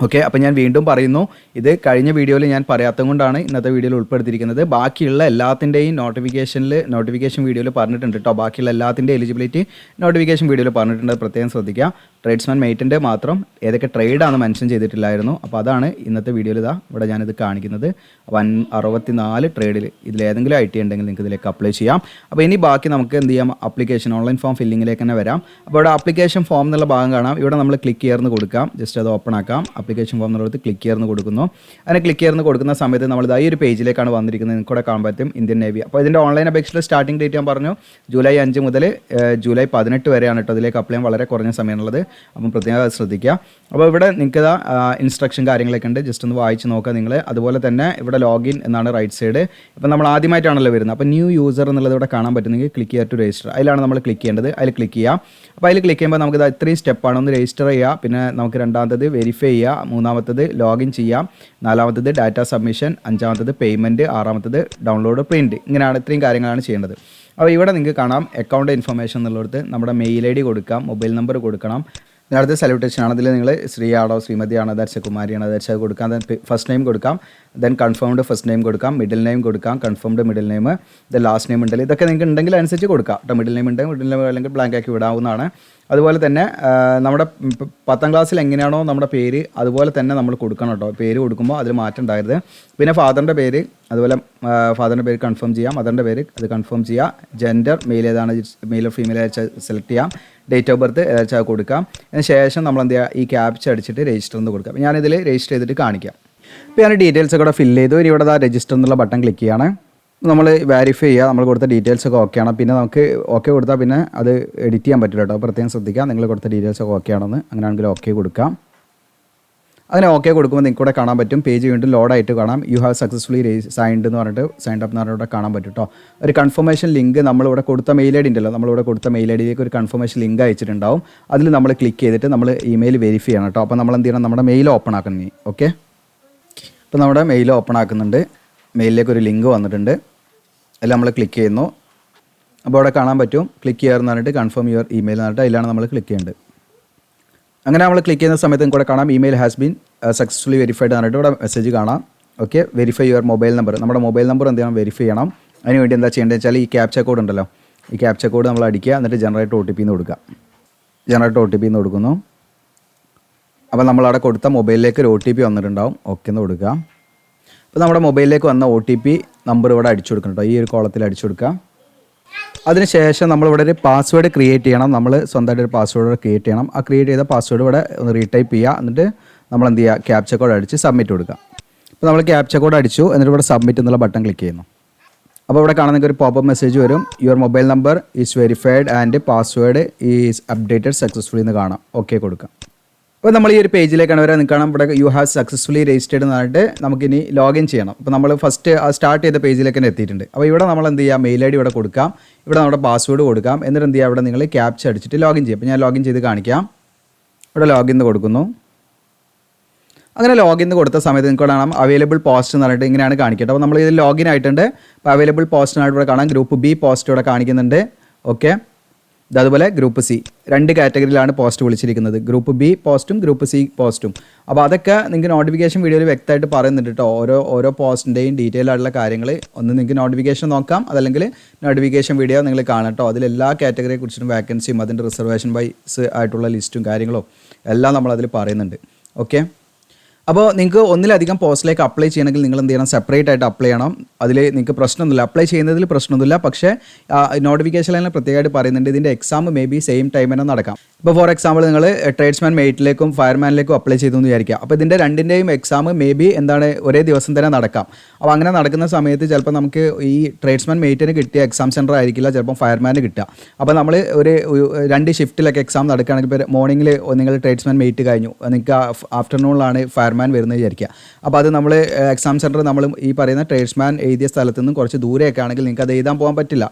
Speaker 1: ഓക്കെ, അപ്പോൾ ഞാൻ വീണ്ടും പറയുന്നു, ഇത് കഴിഞ്ഞ വീഡിയോയിൽ ഞാൻ പറയാത്തത് കൊണ്ടാണ് ഇന്നത്തെ വീഡിയോയിൽ ഉൾപ്പെടുത്തിയിരിക്കുന്നത്. ബാക്കിയുള്ള എല്ലാത്തിൻ്റെയും നോട്ടിഫിക്കേഷൻ വീഡിയോയിൽ പറഞ്ഞിട്ടുണ്ട് കേട്ടോ. ബാക്കിയുള്ള എല്ലാത്തിൻ്റെ എലിജിബിലിറ്റി നോട്ടിഫിക്കേഷൻ വീഡിയോയിൽ പറഞ്ഞിട്ടുണ്ട്, പ്രത്യേകം ശ്രദ്ധിക്കുക. ട്രേഡ്സ്മാൻ മേറ്റിൻ്റെ മാത്രം ഏതൊക്കെ ട്രേഡാണ് മെൻഷൻ ചെയ്തിട്ടില്ലായിരുന്നു. അപ്പോൾ അതാണ് ഇന്നത്തെ വീഡിയോയിൽ ഇവിടെ ഞാനിത് കാണിക്കുന്നത്. 64 ട്രേഡിൽ ഇതിലേതെങ്കിലും ITI ഉണ്ടെങ്കിൽ നിങ്ങൾക്ക് ഇതിലേക്ക് അപ്ലൈ ചെയ്യാം. അപ്പോൾ ഇനി ബാക്കി നമുക്ക് എന്ത് ചെയ്യാം, ആപ്ലിക്കേഷൻ ഓൺലൈൻ ഫോം ഫില്ലിങ്ങിലേക്ക് തന്നെ വരാം. അപ്പോൾ ഇവിടെ ആപ്ലിക്കേഷൻ ഫോം എന്നുള്ള ഭാഗം കാണാം. ഇവിടെ നമ്മൾ ക്ലിക്ക് ചെയ്യുന്ന കൊടുക്കാം, ജസ്റ്റ് അത് ഓപ്പൺ ആക്കാം. ആപ്ലിക്കേഷൻ ഫോം എന്നുള്ളത് ക്ലിക്ക് ചെയ്യുന്ന കൊടുക്കുന്നു. അങ്ങനെ ക്ലിക്ക് ചെയ്യുന്ന കൊടുക്കുന്ന സമയത്ത് നമ്മൾ ഈ ഒരു പേജിലേക്കാണ് വന്നിരിക്കുന്നത്. നിങ്ങൾക്ക് ഇവിടെ കാണാൻ പറ്റും ഇന്ത്യൻ നേവി. അപ്പോൾ ഇതിൻ്റെ ഓൺലൈൻ അപേക്ഷയുടെ സ്റ്റാർട്ടിംഗ് ഡേറ്റ് ഞാൻ പറഞ്ഞു ജൂലൈ 5 മുതൽ ജൂലൈ 18 വരെയാണ് കേട്ടോ. ഇതിലേക്ക് അപ്ലൈ ചെയ്യാൻ വളരെ കുറഞ്ഞ സമയമുള്ളത്, അപ്പം പ്രത്യേകം ശ്രദ്ധിക്കുക. അപ്പോൾ ഇവിടെ നിങ്ങൾക്ക് ഇൻസ്ട്രക്ഷൻ കാര്യങ്ങളൊക്കെ ഉണ്ട്, ജസ്റ്റ് ഒന്ന് വായിച്ച് നോക്കുക നിങ്ങൾ. അതുപോലെ തന്നെ ഇവിടെ ലോഗിൻ എന്നാണ് റൈറ്റ് സൈഡ്. ഇപ്പം നമ്മൾ ആദ്യമായിട്ടാണല്ലോ വരുന്നത്, അപ്പോൾ ന്യൂ യൂസർ എന്നുള്ളത് ഇവിടെ കാണാൻ പറ്റുന്നെങ്കിൽ ക്ലിക്ക് ചെയ്യുക ടു രജിസ്റ്റർ, അതിലാണ് നമ്മൾ ക്ലിക്ക് ചെയ്യേണ്ടത്. അതിൽ ക്ലിക്ക് ചെയ്യാം. അപ്പോൾ അതിൽ ക്ലിക്ക് ചെയ്യുമ്പോൾ നമുക്ക് ഇത്രയും സ്റ്റെപ്പാണ്. ഒന്ന് രജിസ്റ്റർ ചെയ്യുക, പിന്നെ നമുക്ക് രണ്ടാമത്തത് വെരിഫൈ ചെയ്യുക, മൂന്നാമത്തത് ലോഗിൻ ചെയ്യാം, നാലാമത്തത് ഡാറ്റ സബ്മിഷൻ, അഞ്ചാമത്തത് പേയ്മെൻറ്റ്, ആറാമത്തത് ഡൗൺലോഡ് പ്രിൻറ്റ്. ഇങ്ങനെയാണ് ഇത്രയും കാര്യങ്ങളാണ് ചെയ്യേണ്ടത്. അപ്പോൾ ഇവിടെ നിങ്ങൾക്ക് കാണാം അക്കൗണ്ട് ഇൻഫർമേഷൻ എന്നുള്ളത് നമ്മുടെ മെയിൽ ID കൊടുക്കാം, മൊബൈൽ നമ്പർ കൊടുക്കണം. അടുത്ത സല്യൂട്ടേഷൻ ആണ്. അതിൽ നിങ്ങൾ ശ്രീയാണോ ശ്രീമതിയാണോ ദർശകുമാരിയാണോ ദർശക കൊടുക്കാം. ദെൻ ഫസ്റ്റ് നെയിം കൊടുക്കാം, ദെൻ കൺഫേംഡ് ഫസ്റ്റ് നെയിം കൊടുക്കാം, മിഡിൽ നെയിം കൊടുക്കാം, confirmed middle name, then last name ഉണ്ടല്ലോ. ഇതൊക്കെ നിങ്ങൾക്ക് ഉണ്ടെങ്കിൽ അനുസരിച്ച് കൊടുക്കാം കേട്ടോ. മിഡിൽ നെയിം ഉണ്ടെങ്കിൽ മിഡിൽ നെയിം അല്ലെങ്കിൽ ബ്ലാങ്ക് ആക്കി വിടാവുന്നതാണ്. അതുപോലെ തന്നെ നമ്മുടെ 10ാം ക്ലാസ്സിൽ എങ്ങനെയാണോ നമ്മുടെ പേര് അതുപോലെ തന്നെ നമ്മൾ കൊടുക്കണം കേട്ടോ. പേര് കൊടുക്കുമ്പോൾ അതിൽ മാറ്റം ഉണ്ടാകരുത്. പിന്നെ ഫാദറിൻ്റെ പേര്, അതുപോലെ ഫാദറിൻ്റെ പേര് കൺഫേം ചെയ്യാം, മദറിൻ്റെ പേര് അത് കൺഫേം ചെയ്യാം. ജെൻഡർ മെയിൽ ഏതാണ്, മെയിലോ ഫീമെയിൽ സെലക്ട് ചെയ്യാം. ഡേറ്റ് ഓഫ് ബർത്ത് ഏതാച്ചാൽ കൊടുക്കാം. അതിന് ശേഷം നമ്മൾ എന്ത് ചെയ്യുക, ഈ ക്യാപ്ച അടിച്ചിട്ട് രജിസ്റ്റർ എന്ന് കൊടുക്കാം. ഞാനിതിൽ രജിസ്റ്റർ ചെയ്തിട്ട് കാണിക്കാം. ഇപ്പോൾ ഞാൻ ഡീറ്റെയിൽസ് ഒക്കെ ഫില്ല് ചെയ്തു. ഇനി ഇവിടെ രജിസ്റ്റർ എന്നുള്ള ബട്ടൺ ക്ലിക്ക് ചെയ്യണം. നമ്മൾ വെരിഫൈ ചെയ്യുക, നമ്മൾ കൊടുത്ത ഡീറ്റെയിൽസ് ഒക്കെ ഓക്കെയാണ്. പിന്നെ നമുക്ക് ഓക്കെ കൊടുത്താൽ പിന്നെ അത് എഡിറ്റ് ചെയ്യാൻ പറ്റില്ല കേട്ടോ. പ്രത്യേകം ശ്രദ്ധിക്കുക, നിങ്ങൾ കൊടുത്ത ഡീറ്റെയിൽസ് ഒക്കെ ഓക്കെ ആണെന്ന്. അങ്ങനെയാണെങ്കിൽ ഓക്കെ കൊടുക്കാം. അങ്ങനെ ഓക്കെ കൊടുക്കുമ്പോൾ നിങ്ങൾക്ക് ഇവിടെ കാണാൻ പറ്റും, പേജ് വീണ്ടും ലോഡായിട്ട് കാണാം. യു ഹാവ് സക്സസ്ഫുള്ളി സൈൻഡ് എന്ന് പറഞ്ഞിട്ട് സൈൻഡ് അപ്പ് എന്ന് പറഞ്ഞിട്ട് ഇവിടെ കാണാൻ പറ്റും കേട്ടോ. ഒരു കൺഫർമേഷൻ ലിങ്ക് നമ്മളിവിടെ കൊടുത്ത മെയിൽ ID ഉണ്ടല്ലോ, നമ്മളിവിടെ കൊടുത്ത മെയിൽ IDയിലേക്ക് ഒരു കൺഫർമേഷൻ ലിങ്ക് അയച്ചിട്ടുണ്ടാവും. അതിൽ നമ്മൾ ക്ലിക്ക് ചെയ്തിട്ട് നമ്മൾ ഇമെയിൽ വെരിഫൈ ചെയ്യണം കേട്ടോ. അപ്പോൾ നമ്മൾ എന്ത് ചെയ്യണം, നമ്മുടെ മെയിൽ ഓപ്പൺ ആക്കണം. ഓക്കെ, ഇപ്പോൾ നമ്മുടെ മെയിൽ ഓപ്പൺ ആക്കുന്നുണ്ട്. മെയിലിലേക്ക് ഒരു ലിങ്ക് വന്നിട്ടുണ്ട്. അതിൽ നമ്മൾ ക്ലിക്ക് ചെയ്യുന്നു. അപ്പോൾ അവിടെ കാണാൻ പറ്റും ക്ലിക്ക് ചെയ്യാമെന്ന് പറഞ്ഞിട്ട് കൺഫേം യുവർ ഇമെയിൽ എന്ന് പറഞ്ഞിട്ട് അതിലാണ് നമ്മൾ ക്ലിക്ക് ചെയ്യേണ്ടത്. അങ്ങനെ നമ്മൾ ക്ലിക്ക് ചെയ്യുന്ന സമയത്ത് നിങ്ങൾക്ക് ഇവിടെ കാണാം email has been successfully verified എന്ന് പറഞ്ഞിട്ട് ഇവിടെ മെസ്സേജ് കാണാം. Okay, verify your mobile number. നമ്മുടെ മൊബൈൽ നമ്പർ എന്ത് ചെയ്യണം, വെരിഫൈ ചെയ്യണം. അതിന് വേണ്ടി എന്താ ചെയ്യേണ്ടത് വെച്ചാൽ ഈ ക്യാപ്ച കോഡ് ഉണ്ടല്ലോ, ഈ ക്യാപ്ച കോഡ് നമ്മൾ അടിക്കുക. എന്നിട്ട് ജനറേറ്റ് OTP എന്ന് കൊടുക്കുക. ജനറേറ്റ് OTP എന്ന് കൊടുക്കുന്നു. അപ്പോൾ നമ്മളവിടെ കൊടുത്ത മൊബൈലിലേക്ക് ഒരു OTP വന്നിട്ടുണ്ടാവും. ഓക്കെ എന്ന് കൊടുക്കുക. അപ്പോൾ നമ്മുടെ മൊബൈലിലേക്ക് വന്ന OTP നമ്പർ ഇവിടെ അടിച്ചു കൊടുക്കണം കേട്ടോ. ഈ ഒരു കോളത്തിൽ അടിച്ചു കൊടുക്കുക. അതിനുശേഷം നമ്മളിവിടെ ഒരു പാസ്വേഡ് ക്രിയേറ്റ് ചെയ്യണം. നമ്മൾ സ്വന്തമായിട്ട് ഒരു പാസ്വേഡ് ക്രിയേറ്റ് ചെയ്യണം. ആ ക്രിയേറ്റ് ചെയ്ത പാസ്വേഡ് ഇവിടെ ഒന്ന് റീടൈപ്പ് ചെയ്യുക. എന്നിട്ട് നമ്മൾ എന്ത് ചെയ്യുക, ക്യാപ്ച കോഡ് അടിച്ച് സബ്മിറ്റ് കൊടുക്കുക. ഇപ്പോൾ നമ്മൾ ക്യാപ്ച കോഡ് അടിച്ചു. എന്നിട്ട് ഇവിടെ സബ്മിറ്റ് എന്നുള്ള ബട്ടൺ ക്ലിക്ക് ചെയ്യുന്നു. അപ്പോൾ ഇവിടെ കാണാൻ നിങ്ങൾക്ക് ഒരു പോപ്പപ്പ് മെസ്സേജ് വരും. Your mobile number is verified and password is updated successfully എന്ന് കാണാം. ഓക്കെ കൊടുക്കാം. അപ്പോൾ നമ്മൾ ഈ ഒരു പേജിലേക്കാണ് വരാൻ. നിങ്ങൾക്ക് കാണാം ഇവിടെ യു ഹാവ് സക്സസ്ഫുള്ളി രജിസ്റ്റേഡ് എന്ന് പറഞ്ഞിട്ട് നമുക്കിനി ലോഗിൻ ചെയ്യണം. അപ്പോൾ നമ്മൾ ഫസ്റ്റ് സ്റ്റാർട്ട് ചെയ്ത പേജിലേക്ക് തന്നെ എത്തിയിട്ടുണ്ട്. അപ്പോൾ ഇവിടെ നമ്മൾ എന്ത് ചെയ്യുക, മെയിൽ ID ഇവിടെ കൊടുക്കാം. ഇവിടെ നമ്മുടെ പാസ്വേഡ് കൊടുക്കാം. എന്നിട്ട് എന്ത് ചെയ്യുക, ഇവിടെ നിങ്ങൾ ക്യാപ്ച അടിച്ചിട്ട് ലോഗിൻ ചെയ്യും. അപ്പോൾ ഞാൻ ലോഗിൻ ചെയ്ത് കാണിക്കാം. ഇവിടെ ലോഗിൻ കൊടുക്കുന്നു. അങ്ങനെ ലോഗിൻ കൊടുത്ത സമയത്ത് നിങ്ങൾക്ക് കാണാം അവൈലബിൾ പോസ്റ്റ് എന്ന് പറഞ്ഞിട്ട് ഇങ്ങനെയാണ് കാണിക്കട്ടെ. അപ്പോൾ നമ്മൾ ഇത് ലോഗിൻ ആയിട്ടുണ്ട്. അപ്പോൾ അവൈലബിൾ പോസ്റ്റിനായിട്ട് ഇവിടെ കാണാം ഗ്രൂപ്പ് B പോസ്റ്റ് ഇവിടെ കാണിക്കുന്നുണ്ട്. ഓക്കെ, അതുപോലെ ഗ്രൂപ്പ് C 2 കാറ്റഗറിയിലാണ് പോസ്റ്റ് വിളിച്ചിരിക്കുന്നത്. ഗ്രൂപ്പ് B പോസ്റ്റും ഗ്രൂപ്പ് C പോസ്റ്റും. അപ്പോൾ അതൊക്കെ നിങ്ങൾക്ക് നോട്ടിഫിക്കേഷൻ വീഡിയോയിൽ വ്യക്തമായിട്ട് പറയുന്നുണ്ട് കേട്ടോ. ഓരോ പോസ്റ്റിൻ്റെയും ഡീറ്റെയിൽ ആയിട്ടുള്ള കാര്യങ്ങൾ ഒന്ന് നിങ്ങൾക്ക് നോട്ടിഫിക്കേഷൻ നോക്കാം. അതല്ലെങ്കിൽ നോട്ടിഫിക്കേഷൻ വീഡിയോ നിങ്ങൾ കാണാം കേട്ടോ. അതിൽ എല്ലാ കാറ്റഗറിയെ കുറിച്ചിട്ടും വാക്കൻസിയും അതിൻ്റെ റിസർവേഷൻ വൈസ് ആയിട്ടുള്ള ലിസ്റ്റും കാര്യങ്ങളും എല്ലാം നമ്മളതിൽ പറയുന്നുണ്ട്. ഓക്കെ, അപ്പോൾ നിങ്ങൾക്ക് ഒന്നിലധികം പോസ്റ്റിലേക്ക് അപ്ലൈ ചെയ്യണമെങ്കിൽ നിങ്ങൾ എന്ത് ചെയ്യണം, സെപ്പറേറ്റ് ആയിട്ട് അപ്ലൈ ചെയ്യണം. അതിൽ നിങ്ങൾക്ക് പ്രശ്നമൊന്നുമില്ല, അപ്ലൈ ചെയ്യുന്നതിൽ പ്രശ്നമൊന്നുമില്ല. പക്ഷേ നോട്ടിഫിക്കേഷനിൽ പ്രത്യേകമായിട്ട് പറയുന്നുണ്ട് ഇതിൻ്റെ exam may be same time തന്നെ നടക്കാം. ഇപ്പോൾ ഫോർ എക്സാമ്പിൾ നിങ്ങൾ ട്രേഡ്സ്മാൻ മെയ്റ്റിലേക്കും ഫയർമാനിലേക്കും അപ്ലൈ ചെയ്തു എന്ന് വിചാരിക്കുക. അപ്പോൾ ഇതിൻ്റെ രണ്ടിൻ്റെയും എക്സാം മേ ബി ഒരേ ദിവസം തന്നെ നടക്കാം. അപ്പോൾ അങ്ങനെ നടക്കുന്ന സമയത്ത് ചിലപ്പോൾ നമുക്ക് ഈ ട്രേഡ്സ്മാൻ മെയ്റ്റിന് കിട്ടിയ എക്സാം സെൻറ്റർ ആയിരിക്കില്ല ചിലപ്പോൾ ഫയർമാന് കിട്ടുക. അപ്പോൾ നമ്മൾ ഒരു 2 ഷിഫ്റ്റിലൊക്കെ എക്സാം നടക്കുകയാണെങ്കിൽ ഇപ്പോൾ മോർണിംഗിൽ നിങ്ങൾ ട്രേഡ്സ്മാൻ മെയ്റ്റ് കഴിഞ്ഞു, നിങ്ങൾക്ക് ആഫ്റ്റർനൂണിലാണ് ഫയർമാൻ വരുന്നത് വിചാരിക്കുക. അപ്പോൾ അത് നമ്മൾ എക്സാം സെൻറ്റർ നമ്മൾ ഈ പറയുന്ന ട്രേഡ്സ്മാൻ എഴുതിയ സ്ഥലത്ത് നിന്നും കുറച്ച് ദൂരെയൊക്കെ ആണെങ്കിൽ നിങ്ങൾക്ക് അത് എഴുതാൻ പോകാൻ പറ്റില്ല.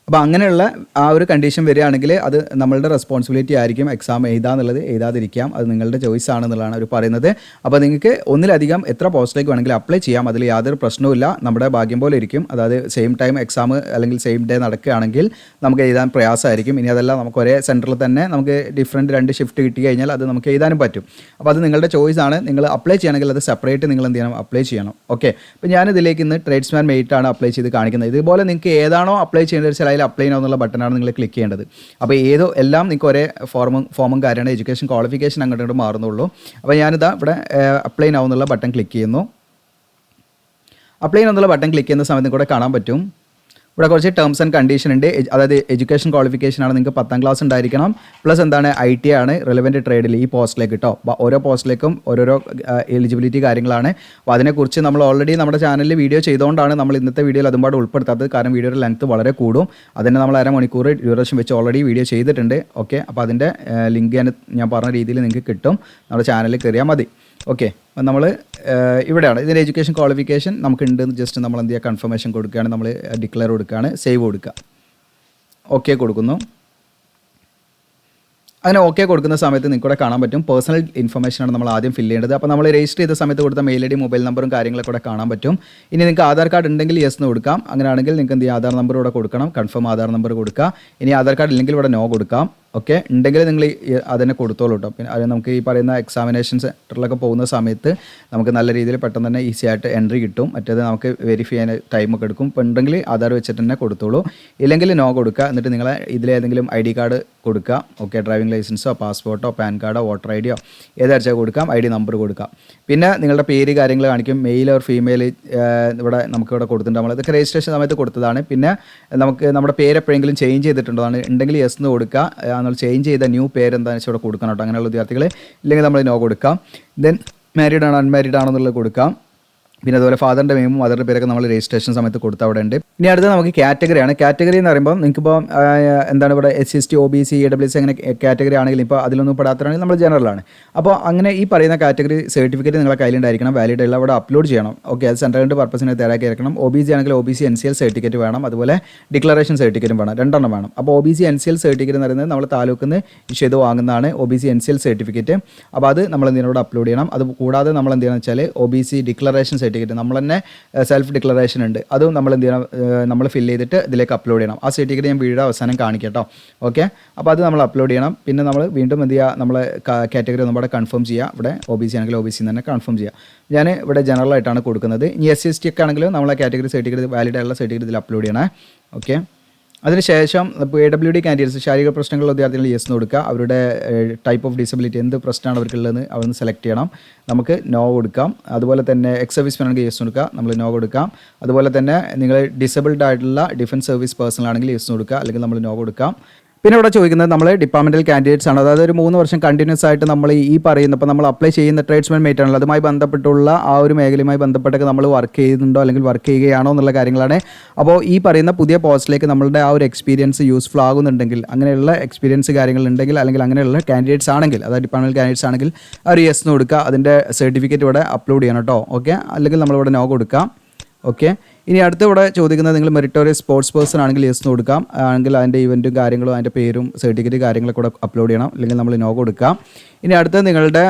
Speaker 1: അപ്പോൾ അങ്ങനെയുള്ള ആ ഒരു കണ്ടീഷൻ വരികയാണെങ്കിൽ അത് നമ്മളുടെ റെസ്പോൺസിബിലിറ്റി ആയിരിക്കും. എക്സാം എഴുതാന്നുള്ളത് എഴുതാതിരിക്കാം, അത് നിങ്ങളുടെ ചോയ്സ് ആണെന്നുള്ളതാണ് അവർ പറയുന്നത്. അപ്പോൾ നിങ്ങൾക്ക് ഒന്നിലധികം എത്ര പോസ്റ്റിലേക്ക് വേണമെങ്കിൽ അപ്ലൈ ചെയ്യാം, അതിൽ യാതൊരു പ്രശ്നവുമില്ല. നമ്മുടെ ഭാഗ്യം പോലെ ഇരിക്കും. അതായത് സെയിം ടൈം എക്സാം അല്ലെങ്കിൽ സെയിം ഡേ നടക്കുകയാണെങ്കിൽ നമുക്ക് എഴുതാൻ പ്രയാസമായിരിക്കും. ഇനി അതല്ല നമുക്ക് ഒരേ സെൻറ്ററിൽ തന്നെ നമുക്ക് ഡിഫറൻറ്റ് 2 ഷിഫ്റ്റ് കിട്ടി കഴിഞ്ഞാൽ അത് നമുക്ക് എഴുതാനും പറ്റും. അപ്പോൾ അത് നിങ്ങളുടെ ചോയ്സ് ആണ്. നിങ്ങൾ അപ്ലൈ ചെയ്യണമെങ്കിൽ അത് സെപ്പറേറ്റ് നിങ്ങൾ എന്ത് ചെയ്യണം, അപ്ലൈ ചെയ്യണം. ഓക്കെ, അപ്പോൾ ഞാനിതിലേക്ക് ഇന്ന് ട്രേഡ്സ്മാൻ മെയ്റ്റാണ് അപ്ലൈ ചെയ്ത് കാണിക്കുന്നത്. ഇതുപോലെ നിങ്ങൾക്ക് ഏതാണോ അപ്ലൈ ചെയ്യേണ്ടത് വെച്ചാൽ അതിൽ അപ്ലൈ എന്നുള്ള ബട്ടനാണ് നിങ്ങൾ ക്ലിക്ക് ചെയ്യേണ്ടത്. അപ്പോൾ എല്ലാം നിങ്ങൾക്ക് ഒരേ ഫോമും കാര്യമാണ്. എഡ്യൂക്കേഷൻ ക്വാളിഫിക്കേഷൻ അങ്ങോട്ട് മാറുന്നുള്ളൂ. അപ്പോൾ ഞാനിതാ ഇവിടെ അപ്ലൈ നൗ എന്നുള്ള ബട്ടൺ ക്ലിക്ക് ചെയ്യുന്നു. അപ്ലൈ എന്നുള്ള ബട്ടൺ ക്ലിക്ക് ചെയ്യുന്ന സമയത്ത് കൂടെ കാണാൻ പറ്റും ഇവിടെ കുറച്ച് ടേംസ് ആൻഡ് കണ്ടീഷൻ ഉണ്ട്. അതായത് എഡ്യൂക്കേഷൻ ക്വാളിഫിക്കേഷൻ ആണ്, നിങ്ങൾക്ക് 10ാം ക്ലാസ് ഉണ്ടായിരിക്കണം. പ്ലസ് എന്താണ് IT ആണ് റിലവൻറ്റ് ട്രേഡിൽ ഈ പോസ്റ്റിലേക്ക് കേട്ടോ. ഓരോ പോസ്റ്റിലേക്കും ഓരോരോ എലിജിബിലിറ്റി കാര്യങ്ങളാണ്. അപ്പോൾ അതിനെക്കുറിച്ച് നമ്മൾ ഓൾറെഡി നമ്മുടെ ചാനലിൽ വീഡിയോ ചെയ്തുകൊണ്ടാണ് നമ്മൾ ഇന്നത്തെ വീഡിയോയിൽ അതുപാട് ഉൾപ്പെടുത്താത്തത്. കാരണം വീഡിയോയുടെ ലെങ്ത്ത് വളരെ കൂടും. അതിന് നമ്മൾ അരമണിക്കൂർ ഡ്യൂറേഷൻ വെച്ച് ഓൾറെഡി വീഡിയോ ചെയ്തിട്ടുണ്ട്. ഓക്കെ, അപ്പോൾ അതിൻ്റെ ലിങ്ക് ഞാൻ പറഞ്ഞ രീതിയിൽ നിങ്ങൾക്ക് കിട്ടും. നമ്മുടെ ചാനലിൽ കയറിയാൽ മതി. ഓക്കെ, അപ്പം നമ്മൾ ഇവിടെയാണ് ഇതിൻ്റെ എഡ്യൂക്കേഷൻ ക്വാളിഫിക്കേഷൻ നമുക്കുണ്ട്. ജസ്റ്റ് നമ്മൾ എന്ത് ചെയ്യുക, കൺഫർമേഷൻ കൊടുക്കുകയാണ്, നമ്മൾ ഡിക്ലെയർ കൊടുക്കുകയാണ്, സേവ് കൊടുക്കുക. ഓക്കെ കൊടുക്കുന്നു. അങ്ങനെ ഓക്കെ കൊടുക്കുന്ന സമയത്ത് നിങ്ങൾക്ക് ഇവിടെ കാണാൻ പറ്റും പേഴ്സണൽ ഇൻഫർമേഷനാണ് നമ്മൾ ആദ്യം ഫില്ല് ചെയ്യേണ്ടത്. അപ്പോൾ നമ്മൾ രജിസ്റ്റർ ചെയ്ത സമയത്ത് കൊടുത്ത മെയിൽ ID മൊബൈൽ നമ്പറും കാര്യങ്ങളൊക്കെ ഇവിടെ കാണാൻ പറ്റും. ഇനി നിങ്ങൾക്ക് ആധാർ കാർഡ് ഉണ്ടെങ്കിൽ യെസ് എന്ന് കൊടുക്കാം. അങ്ങനെയാണെങ്കിൽ നിങ്ങൾക്ക് എന്ത് ചെയ്യുക, ആധാർ നമ്പർ ഇവിടെ കൊടുക്കണം, കൺഫേം ആധാർ നമ്പർ കൊടുക്കുക. ഇനി ആധാർ കാർഡ് ഇല്ലെങ്കിൽ ഇവിടെ നോ കൊടുക്കാം. ഓക്കെ, ഉണ്ടെങ്കിൽ നിങ്ങൾ അതിനെ കൊടുത്തോളൂ കേട്ടോ. പിന്നെ അത് നമുക്ക് ഈ പറയുന്ന എക്സാമിനേഷൻ സെൻറ്ററിലൊക്കെ പോകുന്ന സമയത്ത് നമുക്ക് നല്ല രീതിയിൽ പെട്ടെന്ന് തന്നെ ഈസി ആയിട്ട് എൻട്രി കിട്ടും. മറ്റേത് നമുക്ക് വെരിഫൈ ചെയ്യാൻ ടൈമൊക്കെ എടുക്കും. ഇപ്പോൾ ഉണ്ടെങ്കിൽ ആധാർ വെച്ചിട്ട് തന്നെ കൊടുത്തോളൂ, ഇല്ലെങ്കിൽ നോ കൊടുക്കുക. എന്നിട്ട് നിങ്ങൾ ഇതിലേതെങ്കിലും ID കാർഡ് കൊടുക്കുക. ഓക്കെ, ഡ്രൈവിംഗ് ലൈസൻസോ പാസ്പോർട്ടോ പാൻ കാർഡോ വോട്ടർ ID ഏതാഴ്ച കൊടുക്കാം. ID നമ്പർ കൊടുക്കാം. പിന്നെ നിങ്ങളുടെ പേര് കാര്യങ്ങൾ കാണിക്കും. മെയിൽ ഓർ ഫീമെയിൽ ഇവിടെ നമുക്കിവിടെ കൊടുത്തിട്ടുണ്ട്. നമ്മളിതൊക്കെ രജിസ്ട്രേഷൻ സമയത്ത് കൊടുത്തതാണ്. പിന്നെ നമുക്ക് നമ്മുടെ പേര് എപ്പോഴെങ്കിലും ചേഞ്ച് ചെയ്തിട്ടുണ്ടോ ഉണ്ടെങ്കിൽ യെസ് എന്ന് കൊടുക്കുക. നമ്മൾ ചേഞ്ച് ചെയ്ത ന്യൂ പേര് എന്താണെന്ന് വെച്ചാൽ ഇവിടെ കൊടുക്കണം കേട്ടോ. അങ്ങനെയുള്ള വിദ്യാർത്ഥികൾ ഇല്ലെങ്കിൽ നമ്മൾ നോ കൊടുക്കാം. ദെൻ മാരീഡ് ആണോ അൺമാരീഡ് ആണോ എന്നുള്ളത് കൊടുക്കാം. പിന്നെ അതുപോലെ ഫാദറിൻ്റെ നെയിമും മദറിൻ്റെ പേരൊക്കെ നമ്മൾ രജിസ്ട്രേഷൻ സമയത്ത് കൊടുത്ത അവിടെ ഉണ്ട്. ഇനി അടുത്ത് നമുക്ക് കാറ്റഗറിയാണ്. കാറ്റഗറി എന്ന് പറയുമ്പോൾ നിങ്ങൾക്കിപ്പോൾ എന്താണ് ഇവിടെ SC ST OBC EWS അങ്ങനെ കാറ്റഗറി ആണെങ്കിൽ ഇപ്പോൾ അതിലൊന്നും പെടാത്തതാണെങ്കിൽ നമ്മൾ ജനറലാണ്. അപ്പോൾ അങ്ങനെ ഈ പറയുന്ന കാറ്റഗറി സർട്ടിഫിക്കറ്റ് നിങ്ങളുടെ കയ്യിലുണ്ടായിരിക്കണം, വാലിഡ് ഉള്ള അവിടെ അപ്ലോഡ് ചെയ്യണം. ഓക്കെ, അത് സെൻട്രലിൻ്റെ പർപ്പസിന് തയ്യാറാക്കി ഇറക്കണം. OBC ആണെങ്കിൽ OBC NCL സർട്ടിഫിക്കറ്റ് വേണം, അതുപോലെ ഡിക്ലറേഷൻ സർട്ടിഫിക്കറ്റും വേണം, 2 എണ്ണം വേണം. അപ്പോൾ OBC NCL സർട്ടിഫിക്കറ്റ് എന്ന് പറയുന്നത് നമ്മൾ താലൂക്കിൽ നിന്ന് ഇഷ്യൂ ചെയ്ത് വാങ്ങുന്നതാണ് OBC NCL സർട്ടിഫിക്കറ്റ്. അപ്പോൾ അത് നമ്മൾ എന്തിനോട് അപ്ലോഡ് ചെയ്യണം. അത് കൂടാതെ നമ്മൾ എന്ത് ചെയ്യണം വെച്ചാൽ OBC ഡിക്ലറേഷൻ സർട്ടിഫിക്കറ്റ് നമ്മൾ തന്നെ സെൽഫ് ഡിക്ലറേഷൻ ഉണ്ട്, അതും നമ്മൾ എന്ത് ചെയ്യണം, നമ്മൾ ഫില്ല് ചെയ്തിട്ട് ഇതിലേക്ക് അപ്ലോഡ് ചെയ്യണം. ആ സർട്ടിഫിക്കറ്റ് ഞാൻ വീഡിയോ അവസാനം കാണിക്കാം കേട്ടോ. ഓക്കെ, അപ്പോൾ അത് നമ്മൾ അപ്ലോഡ് ചെയ്യണം. പിന്നെ നമ്മൾ വീണ്ടും എന്ത് ചെയ്യുക, നമ്മൾ കാറ്റഗറി നമ്മുടെ കൺഫേം ചെയ്യുക. ഇവിടെ OBC ആണെങ്കിൽ OBC തന്നെ കൺഫേം ചെയ്യുക. ഞാൻ ഇവിടെ ജനറൽ ആയിട്ടാണ് കൊടുക്കുന്നത്. ഇനി SC ST ഒക്കെ ആണെങ്കിലും നമ്മളെ കാറ്റഗറി സർട്ടിഫിക്കറ്റ് വാലിഡ് ആയിട്ടുള്ള സർട്ടിഫിക്കറ്റ് ഇതിൽ അപ്ലോഡ് ചെയ്യണേ. ഓക്കെ, അതിനുശേഷം ഇപ്പോൾ AWD കാൻഡിഡേറ്റ്സ് ശാരീരിക പ്രശ്നങ്ങളുള്ള വിദ്യാർത്ഥികൾ യെസ് എന്ന് കൊടുക്കുക. അവരുടെ ടൈപ്പ് ഓഫ് ഡിസബിലിറ്റി എന്ത് പ്രശ്നമാണ് അവർക്കുള്ളതെന്ന് അവിടുന്ന് സെലക്ട് ചെയ്യണം. നമുക്ക് നോ കൊടുക്കാം. അതുപോലെ തന്നെ എക്സ് സർവീസ് ആണെങ്കിൽ യെസ് കൊടുക്കുക, നമ്മൾ നോ കൊടുക്കാം. അതുപോലെ തന്നെ നിങ്ങൾ ഡിസബിൾഡ് ആയിട്ടുള്ള ഡിഫൻസ് സർവീസ് പേഴ്സൺ ആണെങ്കിൽ യെസ് കൊടുക്കുക, അല്ലെങ്കിൽ നമ്മൾ നോ കൊടുക്കാം. പിന്നെ ഇവിടെ ചോദിക്കുന്നത് നമ്മൾ ഡിപ്പാർട്ട്മെൻറ്റൽ കാൻഡിഡേറ്റ്സ് ആണ്. അതായത് ഒരു 3 വർഷം കണ്ടിന്യൂസ് ആയിട്ട് നമ്മൾ ഈ പറയുന്ന ഇപ്പോൾ നമ്മൾ അപ്ലൈ ചെയ്യുന്ന ട്രേഡ്സ്മാൻ മേറ്റ് ആണല്ലോ, അതുമായി ബന്ധപ്പെട്ടുള്ള ആ ഒരു മേഖലയുമായി ബന്ധപ്പെട്ടൊക്കെ നമ്മൾ വർക്ക് ചെയ്യുന്നുണ്ടോ അല്ലെങ്കിൽ വർക്ക് ചെയ്യുകയാണോ എന്നുള്ള കാര്യങ്ങളാണ്. അപ്പോൾ ഈ പറയുന്ന പുതിയ പോസ്റ്റിലേക്ക് നമ്മളുടെ ആ ഒരു എക്സ്പീരിയൻസ് യൂസ്ഫുൾ ആകുന്നുണ്ടെങ്കിൽ, അങ്ങനെയുള്ള എക്സ്പീരിയൻസ് കാര്യങ്ങളുണ്ടെങ്കിൽ, അല്ലെങ്കിൽ അങ്ങനെയുള്ള കാൻഡിഡേറ്റ്സ് ആണെങ്കിൽ, അതായത് ഡിപ്പാർട്ട്മെൻറ്റൽ കാൻഡിഡേറ്റ്സ് ആണെങ്കിൽ ഒരു യെസ് എന്ന് കൊടുക്കുക. അതിൻ്റെ സർട്ടിഫിക്കറ്റ് ഇവിടെ അപ്ലോഡ് ചെയ്യണം കേട്ടോ. ഓക്കെ, അല്ലെങ്കിൽ നമ്മളിവിടെ നോ കൊടുക്കാം. ഓക്കെ, ഇനി അടുത്ത് ഇവിടെ ചോദിക്കുന്നത് നിങ്ങൾ മെറിറ്റോറിയസ് സ്പോർട്സ് പേഴ്സൺ ആണെങ്കിൽ യെസ് എന്ന് കൊടുക്കാം, ആണെങ്കിൽ അതിൻ്റെ ഇവൻറ്റും കാര്യങ്ങളും അതിൻ്റെ പേരും സർട്ടിഫിക്കറ്റ് കാര്യങ്ങളൊക്കെ കൂടെ അപ്ലോഡ് ചെയ്യണം, അല്ലെങ്കിൽ നമ്മൾ നോ കൊടുക്കാം. ഇനി അടുത്ത് നിങ്ങളുടെ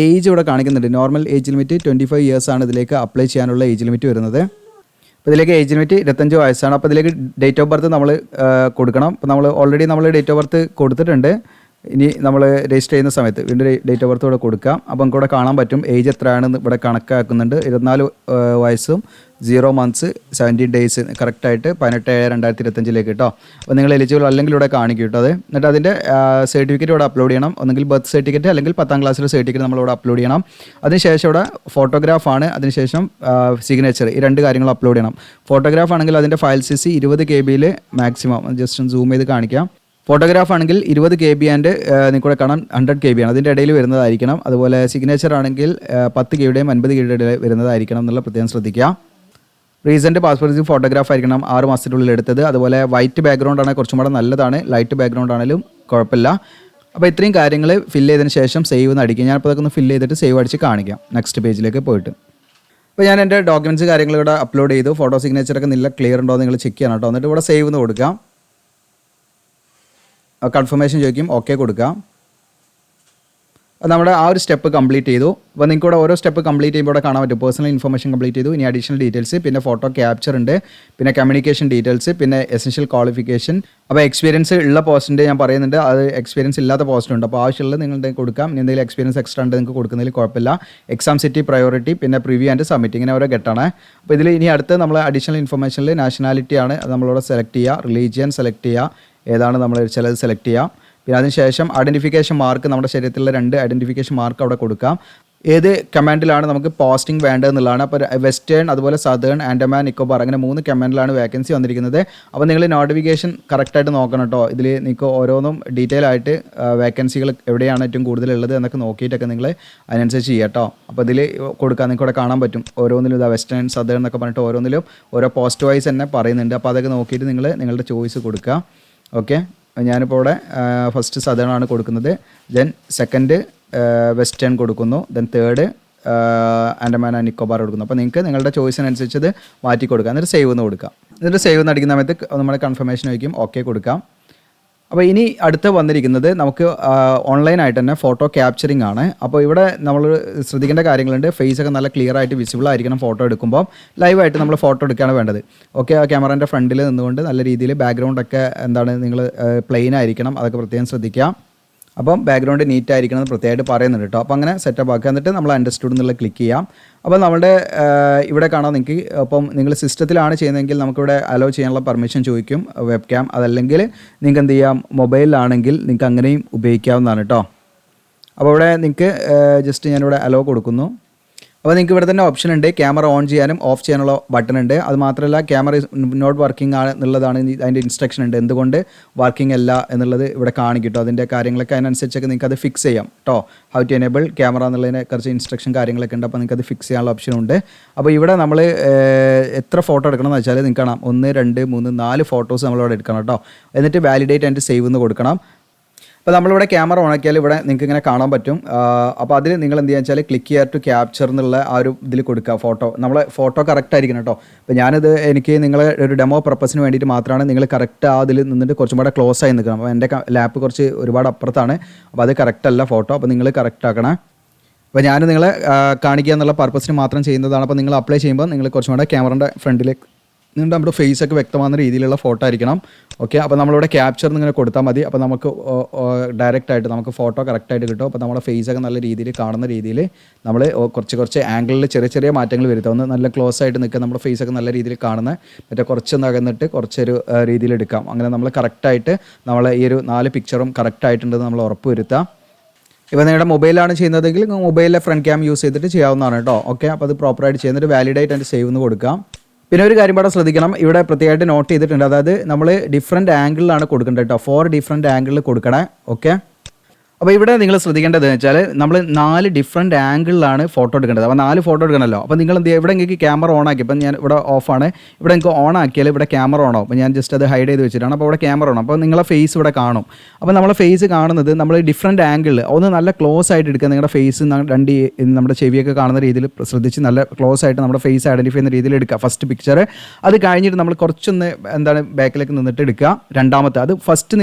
Speaker 1: ഏജ് ഇവിടെ കാണിക്കുന്നുണ്ട്. നോർമൽ ഏജ് ലിമിറ്റ് 25 ഇയേഴ്സ് ആണ് ഇതിലേക്ക് അപ്ലൈ ചെയ്യാനുള്ള ഏജ് ലിമിറ്റ് വരുന്നത്. അപ്പോൾ ഇതിലേക്ക് ഏജ് ലിമിറ്റ് 25 വയസ്സാണ്. അപ്പോൾ ഇതിലേക്ക് ഡേറ്റ് ഓഫ് ബർത്ത് നമ്മൾ കൊടുക്കണം. അപ്പോൾ നമ്മൾ ഓൾറെഡി നമ്മൾ ഡേറ്റ് ഓഫ് ബർത്ത് കൊടുത്തിട്ടുണ്ട്. ഇനി നമ്മൾ രജിസ്റ്റർ ചെയ്യുന്ന സമയത്ത് വീണ്ടും ഡേറ്റ് ഓഫ് ബർത്ത് ഇവിടെ കൊടുക്കാം. അപ്പോൾ നമുക്ക് ഇവിടെ കാണാൻ പറ്റും ഏജ് എത്രയാണെന്ന് ഇവിടെ കണക്കാക്കുന്നുണ്ട്. 24 വയസ്സും 0 months 17 days കറക്റ്റായിട്ട് 18/7/2025 കേട്ടോ. അപ്പോൾ നിങ്ങൾ എലിജിബിൾ അല്ലെങ്കിൽ ഇവിടെ കാണിക്കും കേട്ടോ. അത് എന്നിട്ട് അതിൻ്റെ സർട്ടിഫിക്കറ്റ് ഇവിടെ അപ്ലോഡ് ചെയ്യണം. ഒന്നെങ്കിൽ ബർത്ത് സർട്ടിഫിക്കറ്റ് അല്ലെങ്കിൽ 10ാം ക്ലാസ്സിലെ സർട്ടിഫിക്കറ്റ് നമ്മളിവിടെ അപ്ലോഡ് ചെയ്യണം. അതിനുശേഷം ഇവിടെ ഫോട്ടോഗ്രാഫാണ്, അതിനുശേഷം സിഗ്നേച്ചർ, ഈ 2 കാര്യങ്ങൾ അപ്ലോഡ് ചെയ്യണം. ഫോട്ടോഗ്രാഫ് ആണെങ്കിൽ അതിൻ്റെ file size 20 KB maximum, just zoom ചെയ്ത് കാണിക്കാം. ഫോട്ടോഗ്രാഫ് ആണെങ്കിൽ 20 KB ആൻഡ് നിങ്ങൾക്കൂടെ കാണാൻ 100 KB ആണ്, അതിൻ്റെ ഇടയിൽ വരുന്നതായിരിക്കണം. അതുപോലെ സിഗ്നേച്ചർ ആണെങ്കിൽ 10 KB 50 KB ഇടയിൽ വരുന്നതായിരിക്കണം എന്നുള്ള പ്രത്യേകം ശ്രദ്ധിക്കുക. റീസെൻറ്റ് പാസ്പോർട്ട് സൈസ് ഫോട്ടോഗ്രാഫ് ആയിരിക്കണം 6 മാസത്തിനുള്ളിൽ എടുത്തത്. അതുപോലെ വൈറ്റ് ബാക്ക്ഗ്രൗണ്ട് ആണ് കുറച്ചും കൂടെ നല്ലതാണ്, ലൈറ്റ് ബാക്ക്ഗ്രൗണ്ട് ആണെങ്കിലും കുഴപ്പമില്ല. അപ്പോൾ ഇത്രയും കാര്യങ്ങൾ ഫില്ല് ചെയ്തതിന് ശേഷം സേവ് എന്ന് അടിക്കുക. ഞാനിപ്പോൾ അതൊക്കെ ഒന്ന് ഫില്ല് ചെയ്തിട്ട് സേവ് അടിച്ച് കാണിക്കാം നെക്സ്റ്റ് പേജിലേക്ക് പോയിട്ട്. അപ്പോൾ ഞാൻ എൻ്റെ ഡോക്യുമെൻറ്റ്സ് കാര്യങ്ങൾ ഇവിടെ അപ്ലോഡ് ചെയ്തു. ഫോട്ടോ സിഗ്നേച്ചറൊക്കെ നല്ല ക്ലിയർ ഉണ്ടോ നിങ്ങൾ ചെക്ക് ചെയ്യണം കേട്ടോ. എന്നിട്ട് ഇവിടെ സേവ് എന്ന് കൊടുക്കാം. കൺഫർമേഷൻ ചോദിക്കും, ഓക്കെ കൊടുക്കാം. നമ്മുടെ ആ ഒരു സ്റ്റെപ്പ് കംപ്ലീറ്റ് ചെയ്തു. അപ്പോൾ നിങ്ങൾക്ക് ഇവിടെ ഓരോ സ്റ്റെപ്പ് കംപ്ലീറ്റ് ചെയ്യുമ്പോൾ ഇവിടെ കാണാൻ പറ്റും. പേഴ്സണൽ ഇൻഫർമേഷൻ കംപ്ലീറ്റ് ചെയ്തു. ഇനി അഡീഷണൽ ഡീറ്റെയിൽസ്, പിന്നെ ഫോട്ടോ ക്യാപ്ചർ ഉണ്ട്, പിന്നെ കമ്മ്യൂണിക്കേഷൻ ഡീറ്റെയിൽസ്, പിന്നെ എസെൻഷ്യൽ ക്വാളിഫിക്കേഷൻ. അപ്പോൾ എക്സ്പീരിയൻസ് ഉള്ള പോസ്റ്റിൻ്റെ ഞാൻ പറയുന്നുണ്ട്, അത് എക്സ്പീരിയൻസ് ഇല്ലാത്ത പോസ്റ്റ് ഉണ്ട്. അപ്പോൾ ആവശ്യമുള്ളത് നിങ്ങളുടെ കൊടുക്കാം. ഇനി എന്തെങ്കിലും എക്സ്പീരിയൻസ് എക്സ്ട്രാ ഉണ്ട് നിങ്ങൾക്ക് കൊടുക്കുന്നതിൽ കുഴപ്പമില്ല. എക്സാം സിറ്റി പ്രയോറിറ്റി, പിന്നെ പ്രിവ്യൂ ആൻഡ് സബ്മിറ്റ്, ഇങ്ങനെ ഓരോ ഗെട്ടാണ്. അപ്പോൾ ഇതിൽ ഇനി അടുത്ത് നമ്മൾ അഡീഷണൽ ഇൻഫർമേഷനിൽ നാഷണാലിറ്റി ആണ്, അത് നമ്മളിവിടെ സെലക്ട് ചെയ്യുക. റിലീജിയൻ സെലക്ട് ചെയ്യുക, ഏതാണ് നമ്മൾ ചിലത് സെലക്ട് ചെയ്യാം. പിന്നെ അതിനുശേഷം ഐഡൻറ്റിഫിക്കേഷൻ മാർക്ക്, നമ്മുടെ ശരീരത്തിലുള്ള 2 ഐഡൻറ്റിഫിക്കേഷൻ മാർക്ക് അവിടെ കൊടുക്കാം. ഏത് കമാൻഡിലാണ് നമുക്ക് പോസ്റ്റിംഗ് വേണ്ടതെന്നുള്ളതാണ്. അപ്പോൾ വെസ്റ്റേൺ, അതുപോലെ സദേൺ, ആൻഡമാൻ, നിക്കോബാർ, അങ്ങനെ 3 കമാൻഡിലാണ് വേക്കൻസി വന്നിരിക്കുന്നത്. അപ്പോൾ നിങ്ങൾ നോട്ടിഫിക്കേഷൻ കറക്റ്റായിട്ട് നോക്കണം കേട്ടോ. ഇതിൽ നിങ്ങൾക്ക് ഓരോന്നും ഡീറ്റെയിൽ ആയിട്ട് വേക്കൻസികൾ എവിടെയാണ് ഏറ്റവും കൂടുതലുള്ളത് എന്നൊക്കെ നോക്കിയിട്ടൊക്കെ നിങ്ങൾ അതിനനുസരിച്ച് ചെയ്യാം കേട്ടോ. അപ്പോൾ ഇതിൽ കൊടുക്കാൻ നിങ്ങൾക്ക് ഇവിടെ കാണാൻ പറ്റും. ഓരോന്നിലും ഇതാ വെസ്റ്റേൺ, സദേൺ എന്നൊക്കെ പറഞ്ഞിട്ട് ഓരോന്നിലും ഓരോ പോസ്റ്റ് വൈസ് തന്നെ പറയുന്നുണ്ട്. അപ്പോൾ അതൊക്കെ നോക്കിയിട്ട് നിങ്ങൾ നിങ്ങളുടെ ചോയ്സ് കൊടുക്കുക. ഓക്കെ, ഞാനിപ്പോൾ ഇവിടെ ഫസ്റ്റ് സദേൺ ആണ് കൊടുക്കുന്നത്, ദെൻ സെക്കൻഡ് വെസ്റ്റേൺ കൊടുക്കുന്നു, then third Andaman and Nicobar കൊടുക്കുന്നു. അപ്പോൾ നിങ്ങൾക്ക് നിങ്ങളുടെ ചോയ്സിനനുസരിച്ച് ഇത് മാറ്റി കൊടുക്കാം. എന്നിട്ട് സേവ് എന്ന് കൊടുക്കാം. എന്നിട്ട് സേവ് എന്ന് അടിക്കുന്ന സമയത്ത് നമ്മുടെ കൺഫർമേഷൻ വയ്ക്കും, ഓക്കെ കൊടുക്കാം. അപ്പോൾ ഇനി അടുത്ത് വന്നിരിക്കുന്നത് നമുക്ക് ഓൺലൈനായിട്ട് തന്നെ ഫോട്ടോ ക്യാപ്ചറിങ് ആണ്. അപ്പോൾ ഇവിടെ നമ്മൾ ശ്രദ്ധിക്കേണ്ട കാര്യങ്ങളുണ്ട്. ഫേസൊക്കെ നല്ല ക്ലിയർ ആയിട്ട് വിസിബിൾ ആയിരിക്കണം ഫോട്ടോ എടുക്കുമ്പോൾ. ലൈവായിട്ട് നമ്മൾ ഫോട്ടോ എടുക്കുകയാണ് വേണ്ടത്. ഓക്കെ, ആ ക്യാമറേൻ്റെ ഫ്രണ്ടിൽ നിന്നുകൊണ്ട് നല്ല രീതിയിൽ ബാക്ക്ഗ്രൗണ്ടൊക്കെ എന്താണ് നിങ്ങൾ പ്ലെയിൻ ആയിരിക്കണം, അതൊക്കെ പ്രത്യേകം ശ്രദ്ധിക്കുക. അപ്പം ബാക്ക്ഗ്രൗണ്ട് നീറ്റ് ആയിരിക്കണം എന്ന് പ്രത്യേകമായിട്ട് പറയുന്നുണ്ട് കേട്ടോ. അപ്പോൾ അങ്ങനെ സെറ്റപ്പ് ആക്കുക. എന്നിട്ട് നമ്മൾ അണ്ടർസ്റ്റുഡ് എന്നുള്ള ക്ലിക്ക് ചെയ്യാം. അപ്പോൾ നമ്മുടെ ഇവിടെ കാണാം നിങ്ങൾക്ക്. അപ്പം നിങ്ങൾ സിസ്റ്റത്തിലാണ് ചെയ്യുന്നതെങ്കിൽ നമുക്കിവിടെ അലോ ചെയ്യാനുള്ള പെർമിഷൻ ചോദിക്കും, വെബ് ക്യാം. അതല്ലെങ്കിൽ നിങ്ങൾക്ക് എന്ത് ചെയ്യാം, മൊബൈലിലാണെങ്കിൽ നിങ്ങൾക്ക് അങ്ങനെയും ഉപയോഗിക്കാവുന്നതാണ് കേട്ടോ. അപ്പോൾ ഇവിടെ നിങ്ങൾക്ക് ജസ്റ്റ് ഞാനിവിടെ അലോ കൊടുക്കുന്നു. അപ്പോൾ നിങ്ങൾക്ക് ഇവിടെ തന്നെ ഓപ്ഷൻ ഉണ്ട്, ക്യാമറ ഓൺ ചെയ്യാനും ഓഫ് ചെയ്യാനുള്ള ബട്ടൺ ഉണ്ട്. അത് മാത്രമല്ല ക്യാമറ നോട്ട് വർക്കിംഗ് ആണ് എന്നുള്ളതാണ് അതിൻ്റെ ഇൻസ്ട്രക്ഷൻ ഉണ്ട്, എന്തുകൊണ്ട് വർക്കിംഗ് അല്ല എന്നുള്ളത് ഇവിടെ കാണിക്കും കേട്ടോ. അതിൻ്റെ കാര്യങ്ങളൊക്കെ അതിനനുസരിച്ചൊക്കെ നിങ്ങൾക്ക് അത് ഫിക്സ് ചെയ്യാം കേട്ടോ. ഹൗ ടു എനേബിൾ ക്യാമറ എന്നുള്ളതിനെ കുറച്ച് ഇൻസ്ട്രക്ഷൻ കാര്യങ്ങളൊക്കെ ഉണ്ട്, അപ്പോൾ നിങ്ങൾക്ക് അത് ഫിക്സ് ചെയ്യാനുള്ള ഓപ്ഷൻ ഉണ്ട്. അപ്പോൾ ഇവിടെ നമ്മൾ എത്ര ഫോട്ടോ എടുക്കണം എന്ന് വെച്ചാൽ നിങ്ങൾക്ക് കാണാം 1 2 3 4 ഫോട്ടോസ് നമ്മളിവിടെ എടുക്കണം കേട്ടോ. എന്നിട്ട് വാലിഡേറ്റ് ആൻഡ് സേവ് എന്ന് കൊടുക്കണം. അപ്പോൾ നമ്മളിവിടെ ക്യാമറ ഓണാക്കിയാൽ ഇവിടെ നിങ്ങൾക്ക് ഇങ്ങനെ കാണാൻ പറ്റും. അപ്പോൾ അതിൽ നിങ്ങൾ എന്ത് ചെയ്യുക വെച്ചാൽ ക്ലിക്ക് ചെയ്യാർ ടു ക്യാപ്ചർ എന്നുള്ള ആ ഒരു ഇതിൽ കൊടുക്കുക ഫോട്ടോ. നമ്മളെ ഫോട്ടോ കറക്റ്റ് ആയിരിക്കണം കേട്ടോ. അപ്പോൾ ഞാനിത് എനിക്ക് നിങ്ങളെ ഒരു ഡെമോ പർപ്പസിന് വേണ്ടിയിട്ട് മാത്രമാണ് നിങ്ങൾ കറക്റ്റ് ആ അതിൽ നിന്നിട്ട് കുറച്ചും കൂടെ ക്ലോസ് ആയി നിൽക്കണം. അപ്പോൾ എൻ്റെ ലാപ്പ് കുറച്ച് ഒരുപാട് അപ്പുറത്താണ്, അപ്പോൾ അത് കറക്റ്റ് അല്ല ഫോട്ടോ. അപ്പോൾ നിങ്ങൾ കറക്റ്റ് ആക്കണം. അപ്പോൾ ഞാൻ നിങ്ങളെ കാണിക്കുക എന്നുള്ള പർപ്പസിന് മാത്രം ചെയ്യുന്നതാണ്. അപ്പോൾ നിങ്ങൾ അപ്ലൈ ചെയ്യുമ്പോൾ നിങ്ങൾ കുറച്ചും കൂടെ ക്യാമറയുടെ ഫ്രണ്ടിലേക്ക് നിങ്ങളുടെ നമ്മുടെ ഫേസൊക്കെ വ്യക്തമാകുന്ന രീതിയിലുള്ള ഫോട്ടോ ആയിരിക്കണം. ഓക്കെ, അപ്പോൾ നമ്മളിവിടെ ക്യാപ്ചർ ഇങ്ങനെ കൊടുത്താൽ മതി. അപ്പോൾ നമുക്ക് ഡയറക്റ്റായിട്ട് നമുക്ക് ഫോട്ടോ കറക്റ്റായിട്ട് കിട്ടും. അപ്പോൾ നമ്മുടെ ഫേസൊക്കെ നല്ല രീതിയിൽ കാണുന്ന രീതിയിൽ നമ്മൾ കുറച്ച് ആംഗിളിൽ ചെറിയ മാറ്റങ്ങൾ വരുത്തുക. ഒന്ന് നല്ല ക്ലോസ് ആയിട്ട് നിൽക്കുക, നമ്മുടെ ഫേസൊക്കെ നല്ല രീതിയിൽ കാണുന്ന, മറ്റേ കുറച്ചൊന്ന് അകന്നിട്ട് കുറച്ചൊരു രീതിയിൽ എടുക്കാം. അങ്ങനെ നമ്മൾ കറക്റ്റായിട്ട് നമ്മൾ ഈ ഒരു 4 പിക്ചറും കറക്റ്റായിട്ടുണ്ടെന്ന് നമ്മൾ ഉറപ്പ് വരുത്താം. ഇപ്പോൾ നിങ്ങളുടെ മൊബൈലാണ് ചെയ്യുന്നതെങ്കിൽ മൊബൈലിലെ ഫ്രണ്ട് ക്യാം യൂസ് ചെയ്തിട്ട് ചെയ്യാവുന്നതാണ് കേട്ടോ. ഓക്കെ, അപ്പോൾ അത് പ്രോപ്പറായിട്ട് ചെയ്യുന്നിട്ട് വാലിഡേറ്റ് ആൻഡ് സേവ് എന്ന് കൊടുക്കാം. പിന്നെ ഒരു കാര്യം പാടെ ശ്രദ്ധിക്കണം, ഇവിടെ പ്രത്യേകമായിട്ട് നോട്ട് ചെയ്തിട്ടുണ്ട്, അതായത് നമ്മൾ ഡിഫറെൻറ്റ് ആംഗിളിലാണ് കൊടുക്കേണ്ടത് കേട്ടോ. 4 ഡിഫറെൻറ്റ് ആംഗിളിൽ കൊടുക്കണേ. ഓക്കെ, അപ്പോൾ ഇവിടെ നിങ്ങൾ ശ്രദ്ധിക്കേണ്ടത് വെച്ചാൽ നമ്മൾ 4 ഡിഫറെൻറ്റ് ആംഗിളിലാണ് ഫോട്ടോ എടുക്കേണ്ടത്. അപ്പോൾ 4 ഫോട്ടോ എടുക്കണമല്ലോ. അപ്പോൾ നിങ്ങൾ എന്ത് ചെയ്യുക, ഇവിടെ നിങ്ങൾക്ക് ക്യാമറ ഓൺ ആക്കി, ഇപ്പം ഞാൻ ഇവിടെ ഓഫാണ്, ഇവിടെ നിങ്ങൾക്ക് ഓൺ ആക്കിയാൽ ഇവിടെ ക്യാമറ ഓണാവും. അപ്പോൾ ഞാൻ ജസ്റ്റ് അത് ഹൈഡ് ചെയ്ത് വെച്ചിട്ടാണ്. അപ്പോൾ ഇവിടെ ക്യാമറ ഓൺ, അപ്പോൾ നിങ്ങളെ ഫേസ് ഇവിടെ കാണും. അപ്പോൾ നമ്മളെ ഫേസ് കാണുന്നത് നമ്മൾ ഡിഫറെൻറ്റ് ആംഗിളിൽ ഒന്ന് നല്ല ക്ലോസ് ആയിട്ട് എടുക്കുക. നിങ്ങളുടെ ഫേസ് നമ്മുടെ ചെവിയൊക്കെ കാണുന്ന രീതിയിൽ ശ്രദ്ധിച്ച് നല്ല ക്ലോസ് ആയിട്ട് നമ്മുടെ ഫേസ് ഐഡൻറ്റിഫൈ ചെയ്യുന്ന രീതിയിൽ എടുക്കുക ഫസ്റ്റ് പിക്ചർ. അത് കഴിഞ്ഞിട്ട് നമ്മൾ കുറച്ചൊന്ന് ബാക്കിലേക്ക് നിന്നിട്ട് എടുക്കുക രണ്ടാമത്തെ. അത്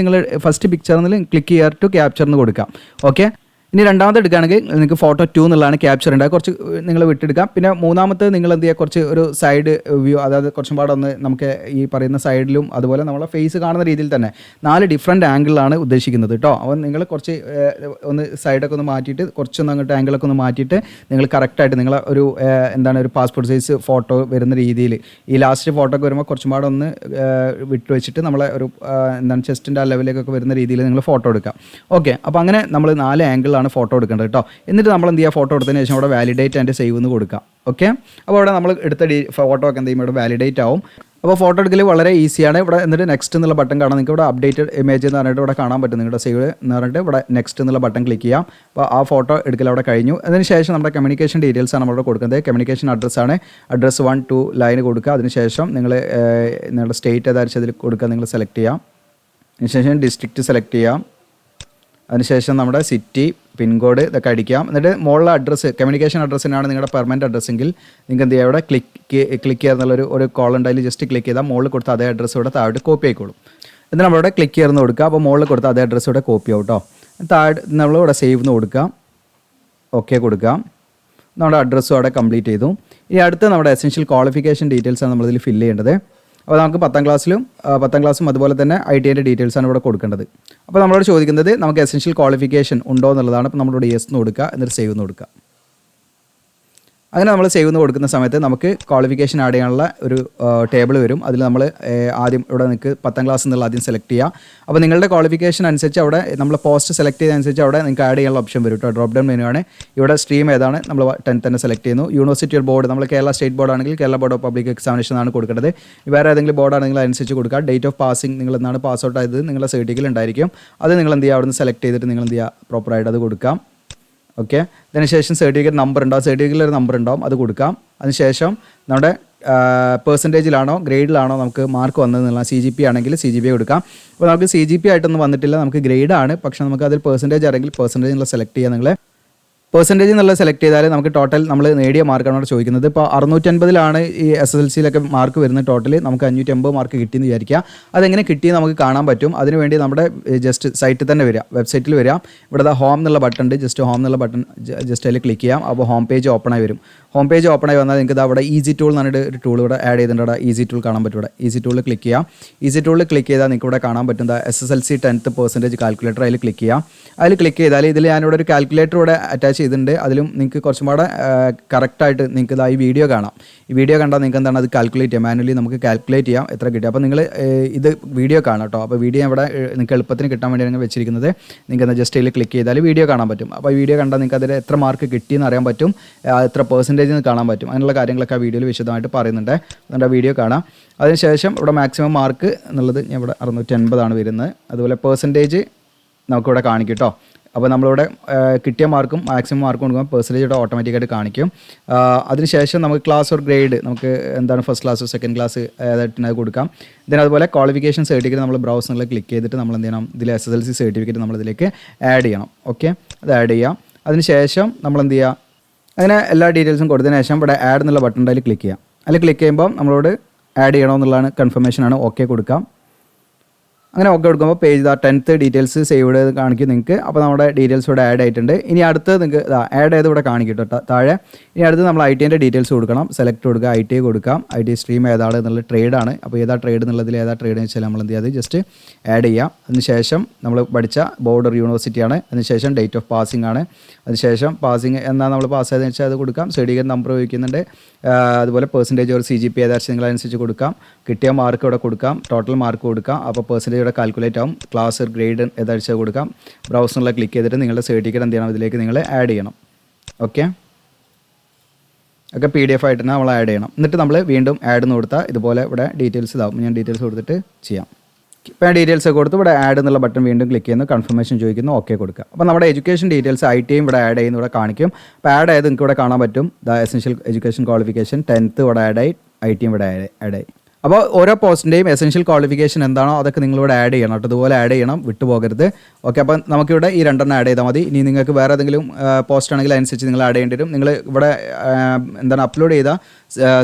Speaker 1: ഫസ്റ്റ് പിക്ചറിൽ ക്ലിക്ക് ചെയ്യാർ ടു ക്യാപ്ചർ എന്ന് കൊടുക്കുക. ഓക്കെ, ഇനി രണ്ടാമത്തെ എടുക്കുകയാണെങ്കിൽ നിങ്ങൾക്ക് ഫോട്ടോ 2 എന്നുള്ളതാണ് ക്യാപ്ചർ ഉണ്ടാകുക. കുറച്ച് നിങ്ങൾ വിട്ടെടുക്കാം. പിന്നെ മൂന്നാമത്തെ നിങ്ങൾ എന്ത് ചെയ്യുക, കുറച്ച് ഒരു സൈഡ് വ്യൂ, അതായത് കുറച്ചും പാടെ ഒന്ന് നമുക്ക് ഈ പറയുന്ന സൈഡിലും അതുപോലെ നമ്മളെ ഫേസ് കാണുന്ന രീതിയിൽ തന്നെ 4 ഡിഫറെൻറ്റ് ആംഗിളാണ് ഉദ്ദേശിക്കുന്നത് കേട്ടോ. അപ്പോൾ നിങ്ങൾ കുറച്ച് ഒന്ന് സൈഡൊക്കെ ഒന്ന് മാറ്റിയിട്ട് കുറച്ചൊന്ന് അങ്ങോട്ട് ആംഗിളൊക്കെ ഒന്ന് മാറ്റിയിട്ട് നിങ്ങൾ കറക്റ്റായിട്ട് നിങ്ങൾ ഒരു ഒരു പാസ്പോർട്ട് സൈസ് ഫോട്ടോ വരുന്ന രീതിയിൽ ഈ ലാസ്റ്റ് ഫോട്ടോ ഒക്കെ വരുമ്പോൾ കുറച്ചും പാടെ ഒന്ന് വിട്ട് വെച്ചിട്ട് നമ്മളെ ഒരു ചെസ്റ്റിൻ്റെ ആ ലെവലിലേക്കൊക്കെ വരുന്ന രീതിയിൽ നിങ്ങൾ ഫോട്ടോ എടുക്കാം. ഓക്കെ, അപ്പോൾ അങ്ങനെ നമ്മൾ 4 ആംഗിളാണ് ഫോട്ടോ എടുക്കേണ്ടത് കേട്ടോ. എന്നിട്ട് നമ്മൾ എന്ത് ചെയ്യുക, ഫോട്ടോ എടുത്തതിന് ശേഷം അവിടെ വാലിഡേറ്റ് ആൻഡ് സേവ് എന്ന് കൊടുക്കാം. ഓക്കെ, അപ്പോൾ അവിടെ നമ്മൾ എടുത്ത ഫോട്ടോ ഒക്കെ എന്ത് ചെയ്യും, ഇവിടെ വാലിഡേറ്റ് ആവും. അപ്പോൾ ഫോട്ടോ എടുക്കൽ വളരെ ഈസിയാണ്. ഇവിടെ എന്നിട്ട് നെക്സ്റ്റ് എന്നുള്ള ബട്ടൺ കാണാം. നിങ്ങൾക്ക് ഇവിടെ അപ്ഡേറ്റഡ് ഇമേജ് എന്ന് പറഞ്ഞിട്ട് ഇവിടെ കാണാൻ പറ്റും. നിങ്ങളുടെ സേവ് എന്ന് പറഞ്ഞിട്ട് ഇവിടെ നെക്സ്റ്റ് എന്നുള്ള ബട്ടൺ ക്ലിക്ക് ചെയ്യാം. അപ്പോൾ ആ ഫോട്ടോ എടുക്കൽ അവിടെ കഴിഞ്ഞു. അതിന് ശേഷം നമ്മുടെ കമ്മ്യൂണിക്കേഷൻ ഡീറ്റെയിൽസ് ആണ് നമ്മളിവിടെ കൊടുക്കുന്നത്. കമ്മ്യൂണിക്കേഷൻ അഡ്രസ്സാണ്, അഡ്രസ്സ് 1 2 ലൈൻ കൊടുക്കുക. അതിനുശേഷം നിങ്ങളുടെ സ്റ്റേറ്റ് ഏതായിരിക്കും അതിൽ കൊടുക്കുക, നിങ്ങൾ സെലക്ട് ചെയ്യാം. അതിനുശേഷം ഡിസ്ട്രിക്റ്റ് സെലക്ട് ചെയ്യാം. അതിനുശേഷം നമ്മുടെ സിറ്റി, പിൻകോഡ് ഇതൊക്കെ അടിക്കാം. എന്നിട്ട് മുകളിലെ അഡ്രസ്സ് കമ്മ്യൂണിക്കേഷൻ അഡ്രസ്സിനാണ് നിങ്ങളുടെ പെർമനൻറ്റ് അഡ്രസ്സെങ്കിൽ നിങ്ങൾക്ക് എന്ത് ചെയ്യുക, ഇവിടെ ക്ലിക്ക് ചെയ്യുക എന്നുള്ളൊരു കോൾ ഉണ്ട്. അതിൽ ജസ്റ്റ് ക്ലിക്ക് ചെയ്താൽ മുകളിൽ കൊടുത്ത അതേ അഡ്രസ്സ് ഇവിടെ താഴോട്ട് കോപ്പി ആയിക്കോളും. എന്നിട്ട് നമ്മളിവിടെ ക്ലിക്ക് ചെയ്യുന്ന കൊടുക്കുക. അപ്പോൾ മുകളിൽ കൊടുത്ത അതേ അഡ്രസ്സ് ഇവിടെ കോപ്പി ആവും കേട്ടോ. താഴെ നമ്മളിവിടെ സേവ് എന്ന് കൊടുക്കാം. ഓക്കെ കൊടുക്കാം. നമ്മുടെ അഡ്രസ്സും അവിടെ കംപ്ലീറ്റ് ചെയ്തു. ഇനി അടുത്ത നമ്മുടെ എസെൻഷ്യൽ ക്വാളിഫിക്കേഷൻ ഡീറ്റെയിൽസാണ് നമ്മളിതിൽ ഫില്ല് ചെയ്യേണ്ടത്. അപ്പോൾ നമുക്ക് 10ാം ക്ലാസ്സും അതുപോലെ തന്നെ ITIൻ്റെ ഡീറ്റെയിൽസാണ് ഇവിടെ കൊടുക്കേണ്ടത്. അപ്പോൾ നമ്മളോട് ചോദിക്കുന്നത് നമുക്ക് എസെൻഷ്യൽ ക്വാളിഫിക്കേഷൻ ഉണ്ടോ എന്നുള്ളതാണ്. അപ്പോൾ നമ്മളിവിടെ യെസ് എന്ന് കൊടുക്കുക, എന്നിട്ട് സേവ് എന്ന് കൊടുക്കുക. അങ്ങനെ നമ്മൾ സേവ് എന്ന് കൊടുക്കുന്ന സമയത്ത് നമുക്ക് ക്വാളിഫിക്കേഷൻ ആഡ് ചെയ്യാനുള്ള ഒരു ടേബിൾ വരും. അതിൽ നമ്മൾ ആദ്യം ഇവിടെ നിങ്ങൾക്ക് 10ാം ക്ലാസ് എന്നുള്ള ആദ്യം സെലക്ട് ചെയ്യുക. അപ്പോൾ നിങ്ങളുടെ ക്വാളിഫിക്കേഷൻ അനുസരിച്ച് അവിടെ നമ്മൾ പോസ്റ്റ് സെലക്ട് ചെയ്തതനുസരിച്ച് അവിടെ നിങ്ങൾക്ക് ആഡ് ചെയ്യാനുള്ള ഓപ്ഷൻ വരും കേട്ടോ. ഡ്രോപ്പ് ഡൗൺ മെനു ആണ്. ഇവിടെ സ്ട്രീം ഏതാണ് നമ്മൾ 10th തന്നെ സെലക്ട് ചെയ്യുന്നു. യൂണിവേഴ്സിറ്റി ബോർഡ് നമ്മൾ കേരള സ്റ്റേറ്റ് ബോർഡ് ആണെങ്കിൽ Kerala board of public examination ആണ് കൊടുക്കേണ്ടത്. വേറെ ഏതെങ്കിലും ബോർഡ് ആണെങ്കിൽ അതനുസരിച്ച് കൊടുക്കുക. ഡേറ്റ് ഓഫ് പാസിംഗ് നിങ്ങൾ എന്നാണ് പാസ് ഔട്ട് ആയത് നിങ്ങളുടെ സർട്ടിഫിക്കറ്റ് ഉണ്ടായിരിക്കും. അത് നിങ്ങൾ എന്ത് ചെയ്യുക, അവിടെ നിന്ന് സെലക്ട് ചെയ്തിട്ട് നിങ്ങൾ എന്ത് ചെയ്യുക, പ്രോപ്പറായിട്ട് അത് കൊടുക്കാം. ഓക്കെ, അതിനുശേഷം സർട്ടിഫിക്കറ്റ് നമ്പർ ഉണ്ടാവും, സർട്ടിഫിക്കറ്റിൽ ഒരു നമ്പർ ഉണ്ടാവും, അത് കൊടുക്കാം. അതിനുശേഷം നമ്മുടെ പെർസെൻറ്റേജിലാണോ ഗ്രേഡിലാണോ നമുക്ക് മാർക്ക് വന്നതെന്നുള്ള CGP ആണെങ്കിൽ CGP കൊടുക്കാം. അപ്പോൾ നമുക്ക് CGP ആയിട്ടൊന്നും വന്നിട്ടില്ല, നമുക്ക് ഗ്രേഡാണ്. പക്ഷേ നമുക്ക് അതിൽ പെർസെൻറ്റേജ് ആണെങ്കിൽ പെർസെൻറ്റേജ് എന്നുള്ള സെലക്ട് ചെയ്യുക. നിങ്ങൾ പെർസെൻറ്റേജ് എന്നുള്ളത് സെലക്ട് ചെയ്താൽ നമുക്ക് ടോട്ടൽ നമ്മൾ നേടിയ മാർക്കാണ് അവിടെ ചോദിക്കുന്നത്. ഇപ്പോൾ 650 ഈ SSLCയിലൊക്കെ മാർക്ക് വരുന്ന ടോട്ടൽ നമുക്ക് 580 മാർക്ക് കിട്ടിയെന്ന് വിചാരിക്കുക. അതെങ്ങനെ കിട്ടിയെന്ന് നമുക്ക് കാണാൻ പറ്റും. അതിനുവേണ്ടി നമ്മുടെ ജസ്റ്റ് സൈറ്റിൽ തന്നെ വരിക, വെബ്സൈറ്റിൽ വരിക. ഇവിടെ ഹോം എന്നുള്ള ബട്ടൺ ഉണ്ട്, ജസ്റ്റ് ഹോം എന്നുള്ള ബട്ടൺ ജസ്റ്റ് അതിൽ ക്ലിക്ക് ചെയ്യാം. അപ്പോൾ ഹോം പേജ് ഓപ്പൺ ആയി വരും. ഹോം പേജ് ഓപ്പൺ ആയി വന്നാൽ നിങ്ങൾക്ക് അവിടെ ഈസി ടൂൾ എന്ന് പറഞ്ഞിട്ട് ഒരു ടൂൾ ഇവിടെ ആഡ് ചെയ്തിട്ടുണ്ട്. അവിടെ ഈസി ടൂൾ കാണാൻ പറ്റും. ഇവിടെ ഈസി ടൂളിൽ ക്ലിക്ക് ചെയ്യാം. ഈസി ടൂളിൽ ക്ലിക്ക് ചെയ്താൽ നിങ്ങൾക്ക് ഇവിടെ കാണാൻ പറ്റും SSLC 10th പെർസെൻറ്റേജ് കാൽക്കുലേറ്റർ. അതിൽ ക്ലിക്ക് ചെയ്യാം. അതിൽ ക്ലിക്ക് ചെയ്താൽ ഇതിൽ ഞാനിവിടെ ഒരു കാൽക്കുലേറ്റർ ഇവിടെ അറ്റാച്ച് ചെയ്തിട്ടുണ്ട്. അതിലും നിങ്ങൾക്ക് കുറച്ചും കൂടെ കറക്റ്റായിട്ട് നിങ്ങൾക്ക് ഈ വീഡിയോ കാണാം. ഈ വീഡിയോ കണ്ടാൽ നിങ്ങൾക്ക് എന്താണ് അത് കാൽക്കുലേറ്റ് ചെയ്യാം, മാനുവലി നമുക്ക് കാൽക്കുലേറ്റ് ചെയ്യാം എത്ര കിട്ടി. അപ്പോൾ നിങ്ങൾ ഇത് വീഡിയോ കാണാം കേട്ടോ. അപ്പോൾ വീഡിയോ ഇവിടെ നിങ്ങൾക്ക് എളുപ്പത്തിന് കിട്ടാൻ വേണ്ടിയാണ് വെച്ചിരിക്കുന്നത്. നിങ്ങൾക്ക് എന്നാൽ ജസ്റ്റ് ഇതിൽ ക്ലിക്ക് ചെയ്താൽ വീഡിയോ കാണാൻ പറ്റും. അപ്പോൾ ഈ വീഡിയോ കണ്ടാൽ നിങ്ങൾക്ക് അതിൽ എത്ര മാർക്ക് കിട്ടിയെന്ന് അറിയാൻ പറ്റും, എത്ര പെർസെൻറ്റേജ് എന്ന് കാണാൻ പറ്റും. അങ്ങനെയുള്ള കാര്യങ്ങളൊക്കെ ആ വീഡിയോയിൽ വിശദമായിട്ട് പറയുന്നുണ്ട്. അതുകൊണ്ട് ആ വീഡിയോ കാണാം. അതിനുശേഷം ഇവിടെ മാക്സിമം മാർക്ക് എന്നുള്ളത് ഞാൻ ഇവിടെ 680 വരുന്നത്. അതുപോലെ പെർസെൻറ്റേജ് നമുക്കിവിടെ കാണിക്കും കേട്ടോ. അപ്പോൾ നമ്മളിവിടെ കിട്ടിയ മാർക്കും മാക്സിമം മാർക്കും കൊടുക്കുമ്പോൾ പെർസെൻറ്റേജ് ഇവിടെ ഓട്ടോമാറ്റിക്കായിട്ട് കാണിക്കും. അതിനുശേഷം നമുക്ക് ക്ലാസ് ഓർ ഗ്രേഡ് നമുക്ക് എന്താണ് ഫസ്റ്റ് ക്ലാസ് സെക്കൻഡ് ക്ലാസ് ഏതായിട്ട് അത് കൊടുക്കാം. അതുപോലെ ക്വാളിഫിക്കേഷൻ സർട്ടിഫിക്കറ്റ് നമ്മൾ ബ്രൗസറിൽ ക്ലിക്ക് ചെയ്തിട്ട് നമ്മൾ എന്ത് ചെയ്യണം, ഇതിൽ SSLC സർട്ടിഫിക്കറ്റ് നമ്മളിതിലേക്ക് ആഡ് ചെയ്യണം. ഓക്കെ, അത് ആഡ് ചെയ്യാം. അതിനുശേഷം നമ്മൾ എന്ത് ചെയ്യുക, അങ്ങനെ എല്ലാ ഡീറ്റെയിൽസും കൊടുത്തതിന് ശേഷം ഇവിടെ ആഡ് എന്നുള്ള ബട്ടൺ അതിൽ ക്ലിക്ക് ചെയ്യാം. അതിൽ ക്ലിക്ക് ചെയ്യുമ്പോൾ നമ്മളോട് ആഡ് ചെയ്യണമെന്നുള്ളതാണ് കൺഫർമേഷനാണ്. ഓക്കെ കൊടുക്കാം. അങ്ങനെ ഓക്കെ കൊടുക്കുമ്പോൾ പേജ് 10th ഡീറ്റെയിൽസ് സേവ്ഡ് കാണിക്കും നിങ്ങൾക്ക്. അപ്പോൾ നമ്മുടെ ഡീറ്റെയിൽസ് ഇവിടെ ആഡ് ആയിട്ടുണ്ട്. ഇനി അടുത്ത് നിങ്ങൾക്ക് ആഡ് ചെയ്ത് ഇവിടെ കാണിക്കും കേട്ടോ താഴെ. ഇനി അടുത്ത് നമ്മൾ ITൻ്റെ ഡീറ്റെയിൽസ് കൊടുക്കണം. സെലക്ട് കൊടുക്കുക, ITI കൊടുക്കാം. IT സ്ട്രീം ഏതാണ് എന്നുള്ള ട്രേഡാണ്. അപ്പോൾ ഏതാ ട്രേഡ് എന്നുള്ളതിൽ ഏതാ ട്രേഡ് എന്ന് വെച്ചാൽ നമ്മൾ എന്ത് ചെയ്യാതെ ജസ്റ്റ് ആഡ് ചെയ്യാം. അതിനുശേഷം നമ്മൾ പഠിച്ച ബോർഡർ യൂണിവേഴ്സിറ്റിയാണ്. അതിനുശേഷം ഡേറ്റ് ഓഫ് പാസിംഗ് ആണ്. അതിനുശേഷം പാസിംഗ് എന്നാൽ നമ്മൾ പാസ് ആയതെന്ന് വെച്ചാൽ അത് കൊടുക്കാം. സർട്ടിഫിക്കറ്റ് നമ്പർ ഉപയോഗിക്കുന്നുണ്ട്. അതുപോലെ പെർസെൻറ്റേജ് ഒരു CGP ഏതാச்சுം നിങ്ങൾ അനുസരിച്ച് കൊടുക്കാം. കിട്ടിയ മാർക്ക് ഇവിടെ കൊടുക്കാം, ടോട്ടൽ മാർക്ക് കൊടുക്കാം. അപ്പോൾ പെർസെൻറ്റേജ് ഇവിടെ കാൽക്കുലേറ്റ് ആവും. ക്ലാസ് ഗ്രേഡ് ഏതാഴ്ച കൊടുക്കാം. ബ്രൗസറിൽ ക്ലിക്ക് ചെയ്തിട്ട് നിങ്ങളുടെ സർട്ടിഫിക്കറ്റ് എന്ത് ചെയ്യണം, ഇതിലേക്ക് നിങ്ങൾ ആഡ് ചെയ്യണം. ഓക്കെ, ഒക്കെ PDF ആയിട്ട് തന്നെ നമ്മൾ ആഡ് ചെയ്യണം. എന്നിട്ട് നമ്മൾ വീണ്ടും ആഡ് എന്ന് കൊടുത്താൽ ഇതുപോലെ ഇവിടെ ഡീറ്റെയിൽസ് ഇതാവും. ഞാൻ ഡീറ്റെയിൽസ് കൊടുത്തിട്ട് ചെയ്യാം. ഇപ്പോൾ ഞാൻ ഡീറ്റെയിൽസ് ഒക്കെ കൊടുത്ത് ഇവിടെ ആഡ് എന്നുള്ള ബട്ടൺ വീണ്ടും ക്ലിക്ക് ചെയ്യുന്നു, കൺഫർമേഷൻ ചോദിക്കുന്നു, ഓക്കെ കൊടുക്കുക. അപ്പോൾ നമ്മുടെ എഡ്യൂക്കേഷൻ ഡീറ്റെയിൽസ് ITയും ഇവിടെ ആഡ് ചെയ്യുന്ന ഇവിടെ കാണിക്കും. അപ്പോൾ ആഡ് ആയത് നിങ്ങൾക്ക് ഇവിടെ കാണാൻ പറ്റും. എസെൻഷ്യൽ എഡ്യൂക്കേഷൻ ക്വാളിഫിക്കേഷൻ 10th ഇവിടെ ആഡ് ആയി, ITയും ഇവിടെ ആഡ് ആയി. അപ്പോൾ ഓരോ പോസ്റ്റിൻ്റെയും എസെൻഷ്യൽ ക്വാളിഫിക്കേഷൻ എന്താണോ അതൊക്കെ നിങ്ങളിവിടെ ആഡ് ചെയ്യണം കേട്ടോ. അതുപോലെ ആഡ് ചെയ്യണം, വിട്ടുപോകരുത്. ഓക്കെ, അപ്പോൾ നമുക്കിവിടെ ഈ 2 ആഡ് ചെയ്താൽ മതി. ഇനി നിങ്ങൾക്ക് വേറെ ഏതെങ്കിലും പോസ്റ്റ് ആണെങ്കിൽ അതിനനുസരിച്ച് നിങ്ങൾ ആഡ് ചെയ്യേണ്ടി വരും. നിങ്ങൾ ഇവിടെ എന്താണ് അപ്ലോഡ് ചെയ്ത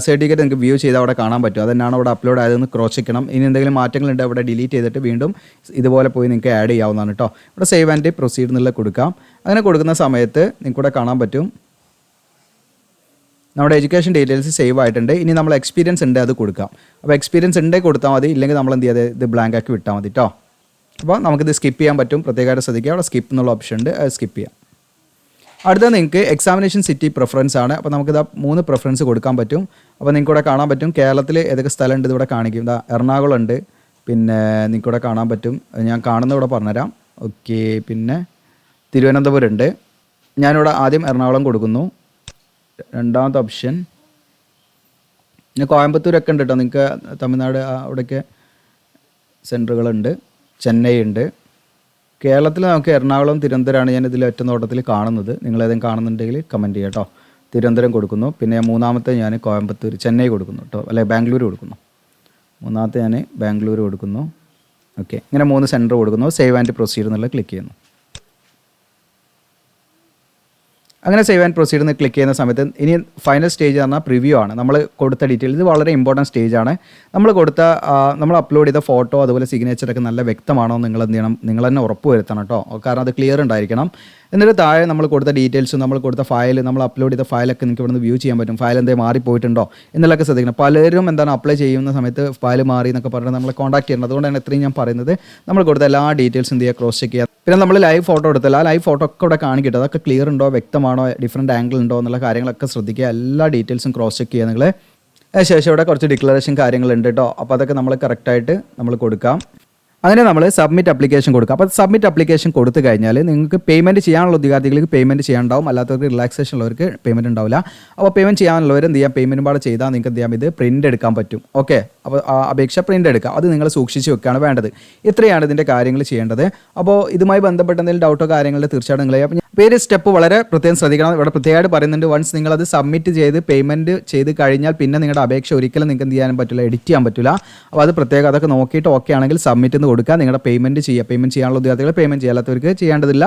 Speaker 1: സർട്ടിഫിക്കറ്റ് നിങ്ങൾക്ക് വ്യൂ ചെയ്താൽ അവിടെ കാണാൻ പറ്റും. അതെന്നാണ് ഇവിടെ അപ്ലോഡ് ആയതെന്ന് ക്രോസ് ചെക്കണം. ഇനി എന്തെങ്കിലും മാറ്റങ്ങളുണ്ട് അവിടെ ഡിലീറ്റ് ചെയ്തിട്ട് വീണ്ടും ഇതുപോലെ പോയി നിങ്ങൾക്ക് ആഡ് ചെയ്യാവുന്നതാണ് കേട്ടോ. ഇവിടെ സേവ് ആൻഡ് പ്രൊസീഡ് എന്നുള്ള കൊടുക്കാം. അങ്ങനെ കൊടുക്കുന്ന സമയത്ത് നിങ്ങൾക്കിവിടെ കാണാൻ പറ്റും നമ്മുടെ എഡ്യൂക്കേഷൻ ഡീറ്റെയിൽസ് സേവ് ആയിട്ടുണ്ട്. ഇനി നമ്മൾ എക്സ്പീരിയൻസ് ഉണ്ട് അത് കൊടുക്കാം. അപ്പോൾ എക്സ്പീരിയൻസ് ഉണ്ടെങ്കിൽ കൊടുത്താൽ മതി, ഇല്ലെങ്കിൽ നമ്മൾ എന്ത് ചെയ്യാതെ ഇത് ബ്ലാങ്ക് ആക്കി വിട്ടാൽ മതി കേട്ടോ. അപ്പോൾ നമുക്കിത് സ്കിപ്പ് ചെയ്യാൻ പറ്റും. പ്രത്യേകമായിട്ട് ശ്രദ്ധിക്കുക, അവിടെ സ്കിപ്പ് എന്നുള്ള ഓപ്ഷൻ ഉണ്ട്, അത് സ്കിപ്പ് ചെയ്യാം. അടുത്ത നിങ്ങൾക്ക് എക്സാമിനേഷൻ സിറ്റി പ്രിഫറൻസ് ആണ്. അപ്പോൾ നമുക്കിത് 3 പ്രിഫറൻസ് കൊടുക്കാൻ പറ്റും. അപ്പോൾ നിങ്ങൾക്കിവിടെ കാണാൻ പറ്റും കേരളത്തിൽ ഏതൊക്കെ സ്ഥലം ഉണ്ട് ഇതിവിടെ കാണിക്കും. എറണാകുളം ഉണ്ട്, പിന്നെ നിങ്ങൾക്കിവിടെ കാണാൻ പറ്റും. ഞാൻ കാണുന്ന ഇവിടെ പറഞ്ഞുതരാം. ഓക്കെ, പിന്നെ തിരുവനന്തപുരം ഉണ്ട്. ഞാനിവിടെ ആദ്യം എറണാകുളം കൊടുക്കുന്നു. രണ്ടാമത്തെ ഓപ്ഷൻ പിന്നെ കോയമ്പത്തൂരൊക്കെ ഉണ്ട് കേട്ടോ. നിങ്ങൾക്ക് തമിഴ്നാട് അവിടെയൊക്കെ സെൻറ്ററുകളുണ്ട്. ചെന്നൈ ഉണ്ട്. കേരളത്തിൽ നമുക്ക് എറണാകുളം തിരുവനന്തപുരമാണ് ഞാൻ ഇതിൽ ഒറ്റ നോട്ടത്തിൽ കാണുന്നത്. നിങ്ങളേതെങ്കിലും കാണുന്നുണ്ടെങ്കിൽ കമൻറ്റ് ചെയ്യാം കേട്ടോ. തിരുവനന്തപുരം കൊടുക്കുന്നു. പിന്നെ മൂന്നാമത്തെ ഞാൻ കോയമ്പത്തൂർ ചെന്നൈ കൊടുക്കുന്നു കേട്ടോ, അല്ലെ ബാംഗ്ലൂർ കൊടുക്കുന്നു. മൂന്നാമത്തെ ഞാൻ ബാംഗ്ലൂർ കൊടുക്കുന്നു. ഓക്കെ, ഇങ്ങനെ 3 സെൻറ്റർ കൊടുക്കുന്നു. സേവ് ആൻഡ് പ്രൊസീഡ് എന്നുള്ള ക്ലിക്ക് ചെയ്യുന്നു. അങ്ങനെ സേവ് ആൻഡ് പ്രൊസീഡ് എന്ന് ക്ലിക്ക് ചെയ്യുന്ന സമയത്ത് ഇനി ഫൈനൽ സ്റ്റേജ് പറഞ്ഞാൽ പ്രിവ്യൂ ആണ്. നമ്മൾ കൊടുത്ത ഡീറ്റെയിൽ ഇത് വളരെ ഇമ്പോർട്ടൻറ്റ് സ്റ്റേജാണ്. നമ്മൾ അപ്ലോഡ് ചെയ്ത ഫോട്ടോ അതുപോലെ സിഗ്നേച്ചറൊക്കെ നല്ല വ്യക്തമാണോ നിങ്ങൾ എന്ത് ചെയ്യണം, നിങ്ങൾ തന്നെ ഉറപ്പ് വരുത്തണം കേട്ടോ. കാരണം അത് ക്ലിയർ ഉണ്ടായിരിക്കണം. എന്നിട്ട് താഴെ നമ്മൾ കൊടുത്ത ഡീറ്റെയിൽസും നമ്മൾ കൊടുത്ത ഫയൽ നമ്മൾ അപ്ലോഡ് ചെയ്ത ഫയലൊക്കെ നിങ്ങൾക്ക് ഇവിടുന്ന് വ്യൂ ചെയ്യാൻ പറ്റും. ഫയൽ എന്തെങ്കിലും മാറിപ്പോയിട്ടുണ്ടോ എന്നുള്ളതൊക്കെ ശ്രദ്ധിക്കണം. പലരും എന്താണ് അപ്ലൈ ചെയ്യുന്ന സമയത്ത് ഫയൽ മാറി എന്നൊക്കെ പറഞ്ഞാൽ നമ്മളെ കോൺടാക്ട് ചെയ്യണം. അതുകൊണ്ടാണ് എത്രയും ഞാൻ പറയുന്നത് നമ്മൾ കൊടുത്ത എല്ലാ ഡീറ്റെയിൽസും എന്ത് ചെയ്യുക, ക്രോസ് ചെക്ക് ചെയ്യുക. പിന്നെ നമ്മൾ ലൈവ് ഫോട്ടോ എടുത്താൽ ആ ലൈവ് ഫോട്ടോ ഒക്കെ ഇവിടെ കാണിക്കട്ടെ. അതൊക്കെ ക്ലിയർ ഉണ്ടോ, വ്യക്തമാണോ, ഡിഫറൻറ്റ് ആംഗിൾ ഉണ്ടോ എന്നുള്ള കാര്യങ്ങളൊക്കെ ശ്രദ്ധിക്കുക. എല്ലാ ഡീറ്റെയിൽസും ക്രോസ് ചെക്ക് ചെയ്യുക നിങ്ങൾ. ശേഷം ഇവിടെ കുറച്ച് ഡിക്ലറേഷൻ കാര്യങ്ങളുണ്ട് കേട്ടോ. അപ്പോൾ അതൊക്കെ നമ്മൾ കറക്റ്റായിട്ട് നമ്മൾ കൊടുക്കാം. അങ്ങനെ നമ്മൾ സബ്മിറ്റ് അപ്ലിക്കേഷൻ കൊടുക്കുക. അപ്പോൾ സബ്മിറ്റ് അപ്ലിക്കേഷൻ കൊടുത്തു കഴിഞ്ഞാൽ നിങ്ങൾക്ക് പേയ്മെൻറ്റ് ചെയ്യാനുള്ള ഉദ്യോഗാർത്ഥികൾക്ക് പേയ്മെൻറ്റ് ചെയ്യാനുണ്ടാവും, അല്ലാത്തവർക്ക് റിലാക്സേഷൻ ഉള്ളവർക്ക് പേയ്മെൻറ്റ് ഉണ്ടാവില്ല. അപ്പോൾ പേയ്മെൻറ്റ് ചെയ്യാനുള്ളവർ എന്ത് ചെയ്യാം, പേയ്മെൻറ്റ് പാടെ ചെയ്താൽ നിങ്ങൾക്ക് എന്ത് ചെയ്യാം, ഇത് പ്രിൻ്റ് എടുക്കാൻ പറ്റും. ഓക്കെ, അപ്പോൾ ആ അപേക്ഷ പ്രിൻ്റ് എടുക്കുക. അത് നിങ്ങൾ സൂക്ഷിച്ച് വെക്കുകയാണ് വേണ്ടത്. ഇത്രയാണ് ഇതിൻ്റെ കാര്യങ്ങൾ ചെയ്യേണ്ടത്. അപ്പോൾ ഇതുമായി ബന്ധപ്പെട്ട എന്തെങ്കിലും ഡൗട്ടോ കാര്യങ്ങളിൽ തീർച്ചയായിട്ടും നിങ്ങൾ അപ്പോൾ പേര് സ്റ്റെപ്പ് വളരെ പ്രത്യേകം ശ്രദ്ധിക്കണം. ഇവിടെ പ്രത്യേകമായിട്ട് പറയുന്നുണ്ട്, വൺസ് നിങ്ങളത് സബ്മിറ്റ് ചെയ്ത് പേയ്മെൻറ്റ് ചെയ്ത് കഴിഞ്ഞാൽ പിന്നെ നിങ്ങളുടെ അപേക്ഷ ഒരിക്കലും നിങ്ങൾക്ക് എന്ത് ചെയ്യാനും പറ്റില്ല, എഡിറ്റ് ചെയ്യാൻ പറ്റില്ല. അപ്പോൾ അത് പ്രത്യേകം അതൊക്കെ നോക്കിയിട്ട് ഓക്കെ ആണെങ്കിൽ സബ്മിറ്റ് എന്ന് കൊടുക്കുക. നിങ്ങളുടെ പേയ്മെൻറ്റ് ചെയ്യുക. പേയ്മെൻറ്റ് ചെയ്യാനുള്ള ഉദ്യോഗാർത്ഥികൾ പേയ്മെൻറ്റ് ചെയ്യാത്തവർക്ക് ചെയ്യേണ്ടതില്ല.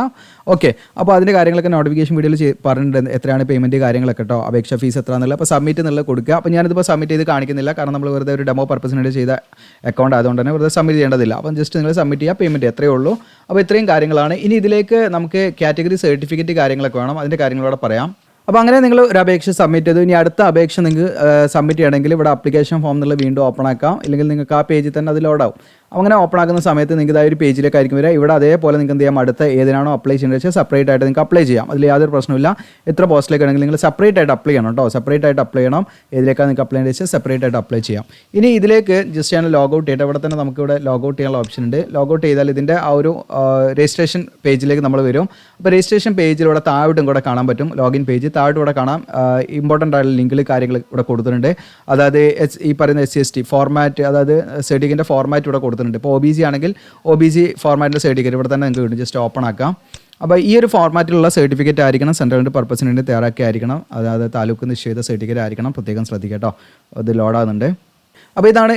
Speaker 1: ഓക്കെ, അപ്പോൾ അതിൻ്റെ കാര്യങ്ങളൊക്കെ നോട്ടിഫിക്കേഷൻ വീഡിയോയിൽ പറഞ്ഞിട്ടുണ്ട്, എത്രയാണ് പേയ്മെൻറ്റ് കാര്യങ്ങളൊക്കെ കേട്ടോ, അപേക്ഷ ഫീസ് എത്ര എന്നുള്ളത്. അപ്പോൾ സബ്മിറ്റ് എന്നുള്ളത് കൊടുക്കുക. അപ്പോൾ ഞാനിതിപ്പോൾ സബ്മിറ്റ് ചെയ്ത് കാണിക്കുന്നില്ല, കാരണം നമ്മൾ വെറുതെ ഒരു ഡെമോ പർപ്പസിന് വേണ്ടി ചെയ്ത അക്കൗണ്ട് ആയതുകൊണ്ട് തന്നെ വെറുതെ സബ്മിറ്റ് ചെയ്യേണ്ടതില്ല. അപ്പം ജസ്റ്റ് നിങ്ങൾ സബ്മിറ്റ് ചെയ്യുക, പേയ്മെൻറ്റ് എത്രയേ ഉള്ളൂ. അപ്പോൾ ഇത്രയും കാര്യങ്ങളാണ്. ഇനി ഇതിലേക്ക് നമുക്ക് കാറ്റഗറി സർട്ടിഫിക്കറ്റ് കാര്യങ്ങളൊക്കെ വേണം, അതിൻ്റെ കാര്യങ്ങളോടെ പറയാം. അപ്പോൾ അങ്ങനെ നിങ്ങൾ ഒരു അപേക്ഷ സബ്മിറ്റ് ചെയ്തു. ഇനി അടുത്ത അപേക്ഷ നിങ്ങൾക്ക് സബ്മിറ്റ് ചെയ്യണമെങ്കിൽ ഇവിടെ ആപ്ലിക്കേഷൻ ഫോം എന്നുള്ള വീണ്ടും ഓപ്പൺ ആക്കാം, ഇല്ലെങ്കിൽ നിങ്ങൾക്ക് ആ പേജിൽ തന്നെ അത് ലോഡാവും. അങ്ങനെ ഓപ്പൺ ആക്കുന്ന സമയത്ത് നിങ്ങൾക്ക് ഇതായ ഒരു പേജിലേക്കായിരിക്കും വരിക. ഇവിടെ അതേപോലെ നിങ്ങൾക്ക് എന്ത് ചെയ്യാം, അടുത്ത ഏതിനാണോ അപ്ലൈ ചെയ്യേണ്ടത് വെച്ചാൽ സെപ്പറേറ്റ് ആയിട്ട് നിങ്ങൾക്ക് അപ്ലൈ ചെയ്യാം. അതിൽ യാതൊരു പ്രശ്നമില്ല. എത്ര പോസ്റ്റിലേക്ക് ആണെങ്കിൽ നിങ്ങൾ സെപ്പറേറ്റ് ആയിട്ട് അപ്ലൈ ചെയ്യണം കേട്ടോ. സെപ്പറേറ്റ് ആയിട്ട് അപ്ലൈ ചെയ്യണം. ഏതിലേക്കാണ് നിങ്ങൾക്ക് അപ്ലൈ ചെയ്യേണ്ടത് വെച്ചാൽ സെപ്പറേറ്റ് ആയിട്ട് അപ്ലൈ ചെയ്യാം. ഇനി ഇതിലേക്ക് ജസ്റ്റ് ഞാൻ ലോഗ് ഔട്ട് ചെയ്യട്ടെ. ഇവിടെ തന്നെ നമുക്ക് ഇവിടെ ലോഗ് ഔട്ട് ചെയ്യാനുള്ള ഓപ്ഷൻ ഉണ്ട്. ലോഗ് ഔട്ട് ചെയ്താൽ ഇതിൻ്റെ ആ ഒരു രജിസ്ട്രേഷൻ പേജിലേക്ക് നമ്മൾ വരും. അപ്പോൾ രജിസ്ട്രേഷൻ പേജിലൂടെ താഴോട്ടും കൂടെ കാണാൻ പറ്റും. ലോഗിൻ പേജ് താഴോട്ട് ഇവിടെ കാണാം. ഇമ്പോർട്ടൻ്റ് ആയിട്ടുള്ള ലിങ്കിൽ കാര്യങ്ങൾ ഇവിടെ കൊടുത്തിട്ടുണ്ട്. അതായത് ഈ പറയുന്ന SCST ഫോർമാറ്റ്, അതായത് സർട്ടിഫിക്കറ്റിൻ്റെ ഫോർമാറ്റ് ഇവിടെ കൊടുത്തിട്ടുണ്ട്. ഇപ്പോൾ OBC ആണെങ്കിൽ OBC ഫോർമാറ്റിൻ്റെ സർട്ടിഫിക്കറ്റ് ഇവിടെ തന്നെ നിങ്ങൾക്ക് കിട്ടും. ജസ്റ്റ് ഓപ്പൺ ആക്കാം. അപ്പോൾ ഈ ഒരു ഫോർമാറ്റിലുള്ള സർട്ടിഫിക്കറ്റ് ആയിരിക്കണം, സെൻട്രലിൻ്റെ പർപ്പസിന് വേണ്ടി തയ്യാറാക്കി ആയിരിക്കണം. അതായത് താലൂക്ക് നിശ്ചയിത സർട്ടിഫിക്കറ്റ് ആയിരിക്കണം. പ്രത്യേകം ശ്രദ്ധിക്കുക കേട്ടോ, അത് ലോഡാകുന്നുണ്ട്. അപ്പോൾ ഇതാണ്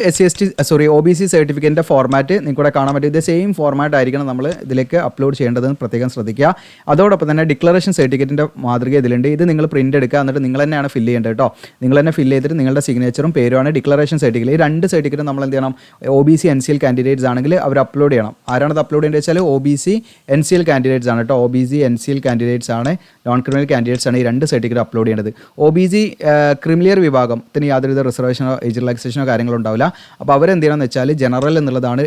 Speaker 1: OBC സർട്ടിഫിക്കറ്റിൻ്റെ ഫോർമാറ്റ്. നിങ്ങൾക്ക് ഇവിടെ കാണാൻ പറ്റും. ഇത് സെയിം ഫോർമാറ്റ് ആയിരിക്കണം നമ്മൾ ഇതിലേക്ക് അപ്ലോഡ് ചെയ്യേണ്ടതെന്ന് പ്രത്യേകം ശ്രദ്ധിക്കുക. അതോടൊപ്പം തന്നെ ഡിക്ലറേഷൻ സർട്ടിഫിക്കറ്റിൻ്റെ മാതൃക ഇതിലുണ്ട്. ഇത് നിങ്ങൾ പ്രിൻ്റ് എടുക്കുക, എന്നിട്ട് നിങ്ങൾ തന്നെയാണ് ഫില്ല് ചെയ്യേണ്ടത് കേട്ടോ. നിങ്ങൾ തന്നെ ഫില്ല് ചെയ്തിട്ട് നിങ്ങളുടെ സിഗ്നേച്ചറും പേരുമാണ് ഡിക്ലറേഷൻ സർട്ടിഫിക്കറ്റ്. ഈ രണ്ട് സർട്ടിഫിക്കറ്റും നമ്മൾ എന്ത് ചെയ്യണം, OBC NCL കാൻഡിഡേറ്റ്സ് ആണെങ്കിൽ അവർ അപ്ലോഡ് ചെയ്യണം. ആരാണത് അപ്ലോഡ് ചെയ്യേണ്ടത് വെച്ചാൽ OBC NCL കാൻഡിഡേറ്റ്സ് ആണ് കേട്ടോ. OBC NCL കാൻഡിഡേറ്റ്സ് ആണ്, നോൺ ക്രിമിനൽ കാൻഡിഡേറ്റ്സ് ആണ് ഈ രണ്ട് സർട്ടിഫിക്കറ്റ് അപ്ലോഡ് ചെയ്യേണ്ടത്. OBC ക്രിമിലിയർ വിഭാഗത്തിന് യാതൊരുവിധ റിസർവേഷനോ ഏജ് റിലാക്സേഷനോ കാര്യങ്ങളോ ഉണ്ടാവില്ല. അപ്പോൾ അവരെന്ത് ചെയ്യണമെന്ന് വെച്ചാൽ ജനറൽ എന്നുള്ളതാണ്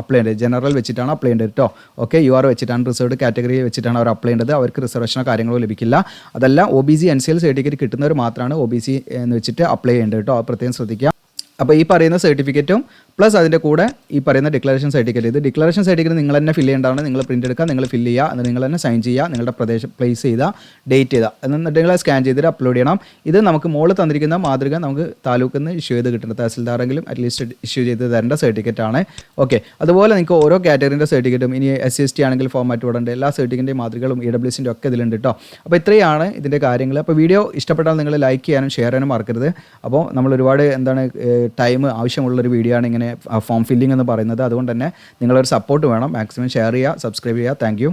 Speaker 1: അപ്ലൈ ചെയ്യേണ്ടത്. ജനറൽ വെച്ചിട്ടാണ് അപ്ലൈ ചെയ്യേണ്ടത് കേട്ടോ. ഓക്കെ, UR വെച്ചിട്ടാണ്, റിസർവ്ഡ് കാറ്റഗറി വെച്ചിട്ടാണ് അവർ അപ്ലൈ ചെയ്യേണ്ടത്. അവർക്ക് റിസർവേഷനോ കാര്യങ്ങളോ ലഭിക്കില്ല. അതല്ല, OBC NCL സർട്ടിഫിക്കറ്റ് കിട്ടുന്നവർ മാത്രമാണ് OBC എന്ന് വെച്ചിട്ട് അപ്ലൈ ചെയ്യേണ്ടത് കേട്ടോ. പ്രത്യേകം ശ്രദ്ധിക്കുക. അപ്പോൾ ഈ പറയുന്ന സർട്ടിഫിക്കറ്റും പ്ലസ് അതിൻ്റെ കൂടെ ഈ പറയുന്ന ഡിക്ലറേഷൻ സർട്ടിഫിക്കറ്റ്, ഇത് ഡിക്ലറേഷൻ സർട്ടിഫിക്കറ്റ് നിങ്ങൾ തന്നെ ഫില്ല് ചെയ്യേണ്ടതാണ്. നിങ്ങൾ പ്രിൻ്റ് എടുക്കുക, നിങ്ങൾ ഫില്ല് ചെയ്യുക, എന്നിട്ട് നിങ്ങൾ തന്നെ സൈൻ ചെയ്യുക, നിങ്ങളുടെ പ്രദേശം പ്ലേസ് ചെയ്ത ഡേറ്റ് ചെയ്താൽ, എന്നിട്ട് നിങ്ങൾ സ്കാൻ ചെയ്തിട്ട് അപ്ലോഡ് ചെയ്യണം. ഇത് നമുക്ക് മുകളിൽ തന്നിരിക്കുന്ന മാതൃക നമുക്ക് താലൂക്കിൽ നിന്ന് ഇഷ്യൂ ചെയ്ത് കിട്ടുന്നത്, തഹസിൽദാറെങ്കിലും അറ്റ്ലീസ്റ്റ് ഇഷ്യൂ ചെയ്ത് തരേണ്ട സർട്ടിഫിക്കറ്റ് ആണ്. ഓക്കെ, അതുപോലെ നിങ്ങൾക്ക് ഓരോ കാറ്റഗറിൻ്റെ സർട്ടിഫിക്കറ്റും, ഇനി SCST ആണെങ്കിൽ ഫോർമാറ്റ് ഇവിടെ ഉണ്ട്, എല്ലാ സർട്ടിഫിക്കറ്റിൻ്റെ മാതൃകകളും EWSൻ്റെ ഒക്കെ ഇതിലുണ്ട് കേട്ടോ. അപ്പോൾ ഇത്രയാണ് ഇതിൻ്റെ കാര്യങ്ങൾ. അപ്പോൾ വീഡിയോ ഇഷ്ടപ്പെട്ടാൽ നിങ്ങൾ ലൈക്ക് ചെയ്യാനും ഷെയർ ചെയ്യാനും മറക്കരുത്. അപ്പോൾ നമ്മൾ ഒരുപാട് ടൈം ആവശ്യമുള്ളൊരു വീഡിയോ ആണ് ഇങ്ങനെ ഫോം ഫില്ലിംഗ് എന്ന് പറയുന്നത്. അതുകൊണ്ട് തന്നെ നിങ്ങളൊരു സപ്പോർട്ട് വേണം. മാക്സിമം ഷെയർ ചെയ്യുക, സബ്സ്ക്രൈബ് ചെയ്യുക. Thank you.